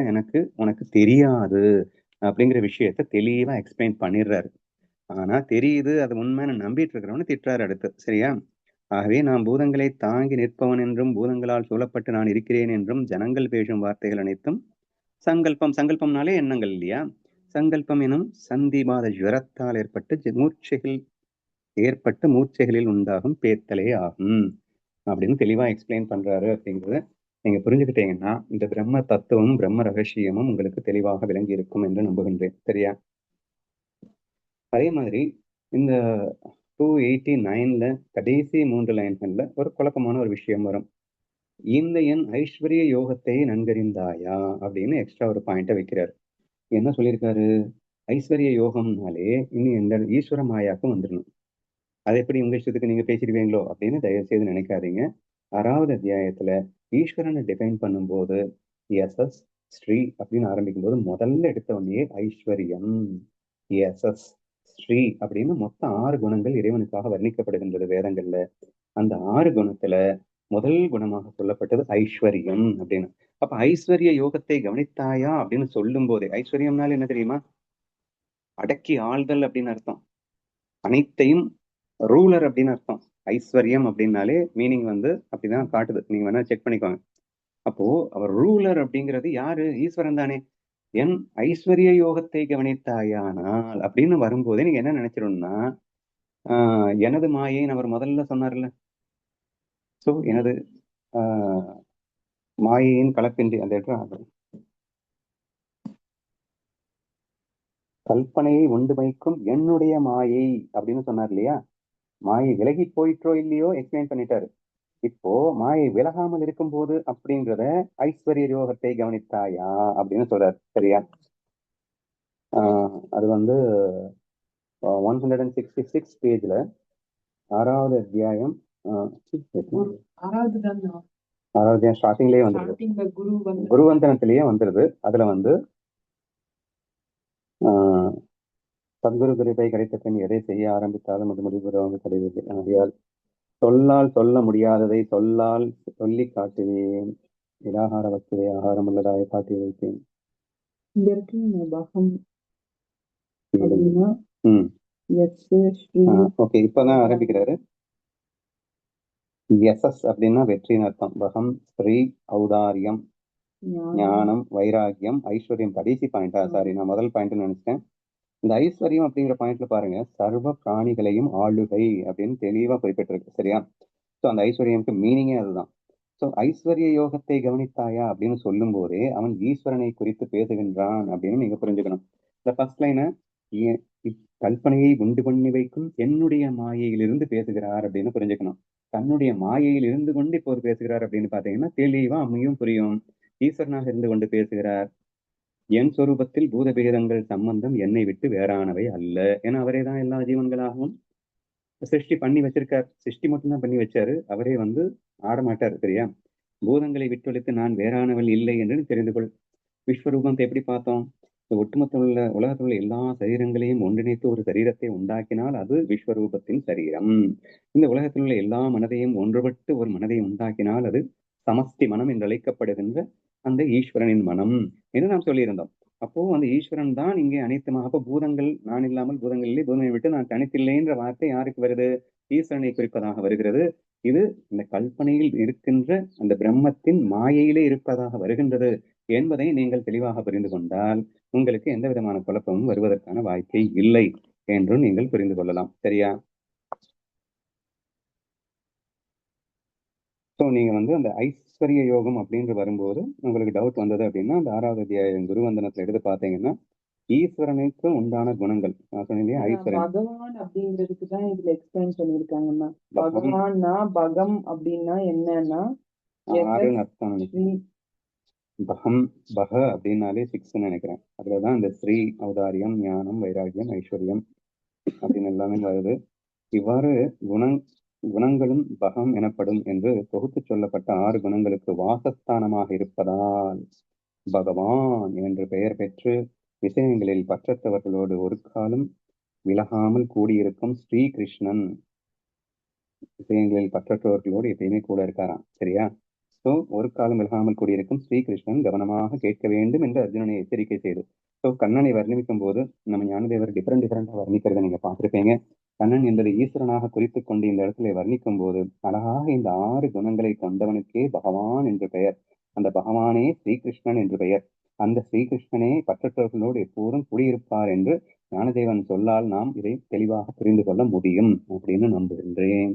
உனக்கு தெரியாது அப்படிங்கிற விஷயத்த தெளிவா எக்ஸ்பிளைன் பண்ணிடுறாரு. ஆனா தெரியுது, அது உண்மைன்னு நம்பிட்டு இருக்கிறவனு திட்டுறாரு அடுத்து. சரியா? ஆகவே நான் பூதங்களை தாங்கி நிற்பவன் என்றும் பூதங்களால் சூழப்பட்டு நான் இருக்கிறேன் என்றும் ஜனங்கள் பேசும் வார்த்தைகள் அனைத்தும் சங்கல்பம். சங்கல்பம்னாலே எண்ணங்கள் இல்லையா? சங்கல்பம் எனும் சந்திபாத ஜுவரத்தால் ஏற்பட்டு மூர்ச்சைகளில் உண்டாகும் பேத்தலே ஆகும் அப்படின்னு தெளிவா எக்ஸ்பிளைன் பண்றாரு. அப்படிங்கிறத நீங்க புரிஞ்சுக்கிட்டீங்கன்னா இந்த பிரம்ம தத்துவமும் பிரம்ம ரகசியமும் உங்களுக்கு தெளிவாக விளங்கி இருக்கும் என்று நம்புகின்றேன். சரியா? அதே மாதிரி இந்த 289ல கடைசி 3 லைன்கள்ல ஒரு குழப்பமான ஒரு விஷயம் வரும். இந்த என் ஐஸ்வர்ய யோகத்தை நன்கறிந்தாயா அப்படின்னு எக்ஸ்ட்ரா ஒரு பாயிண்ட வைக்கிறாரு. என்ன சொல்லியிருக்காரு? ஐஸ்வர்ய யோகம்னாலே இன்னும் எந்த ஈஸ்வர மாயாக்கும் வந்துடணும். அது எப்படி உங்க இஷ்டத்துக்கு நீங்க பேசிடுவீங்களோ அப்படின்னு தயவு செய்து நினைக்காதீங்க. 6வது அத்தியாயத்துல ஈஸ்வரனை டிஃபைன் பண்ணும்போது எஸ் ஸ்ரீ அப்படின்னு ஆரம்பிக்கும் போது முதல்ல எடுத்த உடனே ஐஸ்வர்யம் எஸ் ஸ்ரீ அப்படின்னு மொத்தம் 6 குணங்கள் இறைவனுக்காக வர்ணிக்கப்படுகின்றது வேதங்கள்ல. அந்த 6 குணத்துல முதல் குணமாக சொல்லப்பட்டது ஐஸ்வர்யம் அப்படின்னு. அப்ப ஐஸ்வர்ய யோகத்தை கவனித்தாயா அப்படின்னு சொல்லும் போதே, ஐஸ்வர்யம்னால என்ன தெரியுமா? அடக்கி ஆள்தல் அப்படின்னு அர்த்தம். அனைத்தையும் ரூலர் அப்படின்னு அர்த்தம். ஐஸ்வர்யம் அப்படின்னாலே மீனிங் அப்படிதான் காட்டுது. நீங்க வேணா செக் பண்ணிக்கோங்க. அப்போ அவர் ரூலர் அப்படிங்கிறது யாரு? ஈஸ்வரன் தானே. என் ஐஸ்வர்ய யோகத்தை கவனித்தாயானால் அப்படின்னு வரும்போதே நீங்க என்ன நினைச்சிடணும்னா, எனது மாயைன்னு அவர் முதல்ல சொன்னார்ல. சோ எனது மாயையின் கலப்பின்றி அந்த இடத்துல கல்பனையை உண்டு வைக்கும் என்னுடைய மாயை அப்படின்னு சொன்னார் இல்லையா? மாயை விலகி போயிற்றோ இல்லையோ எக்ஸ்பிளைன் பண்ணிட்டாரு. இப்போ மாயை விலகாமல் இருக்கும் போது அப்படின்றத ஐஸ்வர்ய யோகத்தை கவனித்தாயா அப்படின்னு சொல்றாரு. சரியா? அது 166 பேஜ்ல 6வது அத்தியாயம் 6வது அத்தியாயம் ஸ்டார்டிங்லயே வந்துருது. குருவந்தனத்திலேயே வந்துருது. அதுல சத்குரு கிருபை கிடைத்த பின் எதை செய்ய ஆரம்பித்தாலும் அது முடிவுறவங்க கிடையாது. சொல்லால் சொல்ல முடியாததை சொல்லால் சொல்லி காட்டுவேன். நிராகார வஸ்துவை ஆகாரம் உள்ளதாக காட்டி வைத்தேன். ஓகே, இப்பதான் ஆரம்பிக்கிறாரு. எஸ் அப்படின்னா வெற்றின்னு அர்த்தம். பகம், ஸ்ரீ, ஔதாரியம், ஞானம், வைராகியம், ஐஸ்வர்யம். கடைசி பாயிண்டா? சாரி, நான் முதல் பாயிண்ட் நினைச்சேன். இந்த ஐஸ்வர்யம் அப்படிங்கிற பாயிண்ட்ல பாருங்க, சர்வ பிராணிகளையும் ஆளுகை அப்படின்னு தெளிவா குறிப்பிட்டிருக்கு. சரியா? ஸோ அந்த ஐஸ்வர்யம்க்கு மீனிங்கே அதுதான். ஸோ ஐஸ்வர்ய யோகத்தை கவனித்தாயா அப்படின்னு சொல்லும் போதே அவன் ஈஸ்வரனை குறித்து பேசுகின்றான் அப்படின்னு நீங்க புரிஞ்சுக்கணும். இந்த ஃபர்ஸ்ட் லைனை கல்பனையை உண்டு பண்ணி வைக்கும் என்னுடைய மாயையிலிருந்து பேசுகிறார் அப்படின்னு புரிஞ்சுக்கணும். தன்னுடைய மாயையில் இருந்து கொண்டு இப்போது பேசுகிறார் அப்படின்னு பாத்தீங்கன்னா தெளிவா அம்மையும் புரியும். ஈஸ்வரனாக இருந்து கொண்டு பேசுகிறார். என் சொரூபத்தில் பூதபேதங்கள் சம்பந்தம் என்னை விட்டு வேறானவை அல்ல. ஏன்னா அவரே தான் எல்லா ஜீவன்களாகவும் சிருஷ்டி பண்ணி வச்சிருக்கார். சிருஷ்டி மட்டும்தான் பண்ணி வச்சாரு. அவரே ஆடமாட்டார். சரியா? பூதங்களை விட்டொழித்து நான் வேறானவள் இல்லை என்று தெரிந்து கொள். விஸ்வரூபத்தை எப்படி பார்த்தோம்? ஒட்டுமொத்த உலகத்தில் உள்ள எல்லா சரீரங்களையும் ஒன்றிணைத்து ஒரு சரீரத்தை உண்டாக்கினால் அது விஸ்வரூபத்தின் சரீரம். இந்த உலகத்தில் உள்ள எல்லா மனதையும் ஒன்றுபட்டு ஒரு மனதை உண்டாக்கினால் அது சமஷ்டி மனம் என்று அழைக்கப்படுகின்ற அந்த ஈஸ்வரனின் மனம் என்று நாம் சொல்லியிருந்தோம். அப்போ அந்த ஈஸ்வரன் தான் இங்கே அனைத்துமாக. அப்போ பூதங்கள் நான் இல்லாமல் பூதங்கள் இல்லை, பூதங்களை விட்டு நான் தனித்தில்லைன்ற வார்த்தை யாருக்கு வருது? ஈஸ்வரனை குறிப்பதாக வருகிறது. இது இந்த கல்பனையில் இருக்கின்ற அந்த பிரம்மத்தின் மாயையிலே இருப்பதாக வருகின்றது என்பதை நீங்கள் தெளிவாக புரிந்து கொண்டால் உங்களுக்கு எந்த விதமான குழப்பமும் வருவதற்கான வாய்ப்பே இல்லை என்றும் நீங்கள் புரிந்து கொள்ளலாம். சரியா? ஸோ நீங்க அந்த ஐஸ்வர்ய யோகம் அப்படின்னு வரும்போது உங்களுக்கு டவுட் வந்தது அப்படின்னா அந்த 6வது அத்தியாயம் குருவந்தனத்துல எடுத்து பார்த்தீங்கன்னா ஈஸ்வரனுக்கு உண்டான குணங்கள் நான் சொன்னேன். ஐஸ்வரன் பகவான் அப்படிங்கிறதுக்கு தான் இதுல எக்ஸ்பிளைன் பண்ணிருக்காங்கன்னா, பகவான்னா பகம் அப்படின்னா என்னன்னா அர்த்தம். பகம் பக அப்படின்னாலே 6ன்னு நினைக்கிறேன். அதுலதான் இந்த ஸ்ரீ, ஔதாரியம், ஞானம், வைராகியம், ஐஸ்வர்யம் அப்படின்னு எல்லாமே வருது. இவ்வாறு குணங்களும் பகம் எனப்படும் என்று தொகுத்து சொல்லப்பட்ட 6 குணங்களுக்கு வாசஸ்தானமாக இருப்பதால் பகவான் என்று பெயர் பெற்று விஷயங்களில் பற்றத்தவர்களோடு ஒரு காலம் விலகாமல் கூடியிருக்கும் ஸ்ரீகிருஷ்ணன் விஷயங்களில் பற்றற்றவர்களோடு எப்பயுமே கூட இருக்காராம். சரியா? ஸோ ஒரு காலம் விலகாமல் கூடியிருக்கும் ஸ்ரீகிருஷ்ணன் கவனமாக கேட்க வேண்டும் என்று அர்ஜுனனை எச்சரிக்கை செய்து. ஸோ கண்ணனை வர்ணிக்கும் போது நம்ம ஞானதேவர் டிஃபரெண்டா வர்ணிக்கிறத நீங்க பார்த்திருப்பீங்க. கண்ணன் என்பதை ஈஸ்வரனாக குறித்து கொண்டு இந்த இடத்துல வர்ணிக்கும் போது அழகாக இந்த 6 குணங்களை கொண்டவனுக்கே பகவான் என்று பெயர். அந்த பகவானே ஸ்ரீகிருஷ்ணன் என்று பெயர். அந்த ஸ்ரீகிருஷ்ணனே பற்றற்றவர்களோடு எப்போதும் குடியிருப்பார் என்று ஞானதேவன் சொல்லால் நாம் இதை தெளிவாக புரிந்து கொள்ள முடியும் அப்படின்னு நம்புகின்றேன்.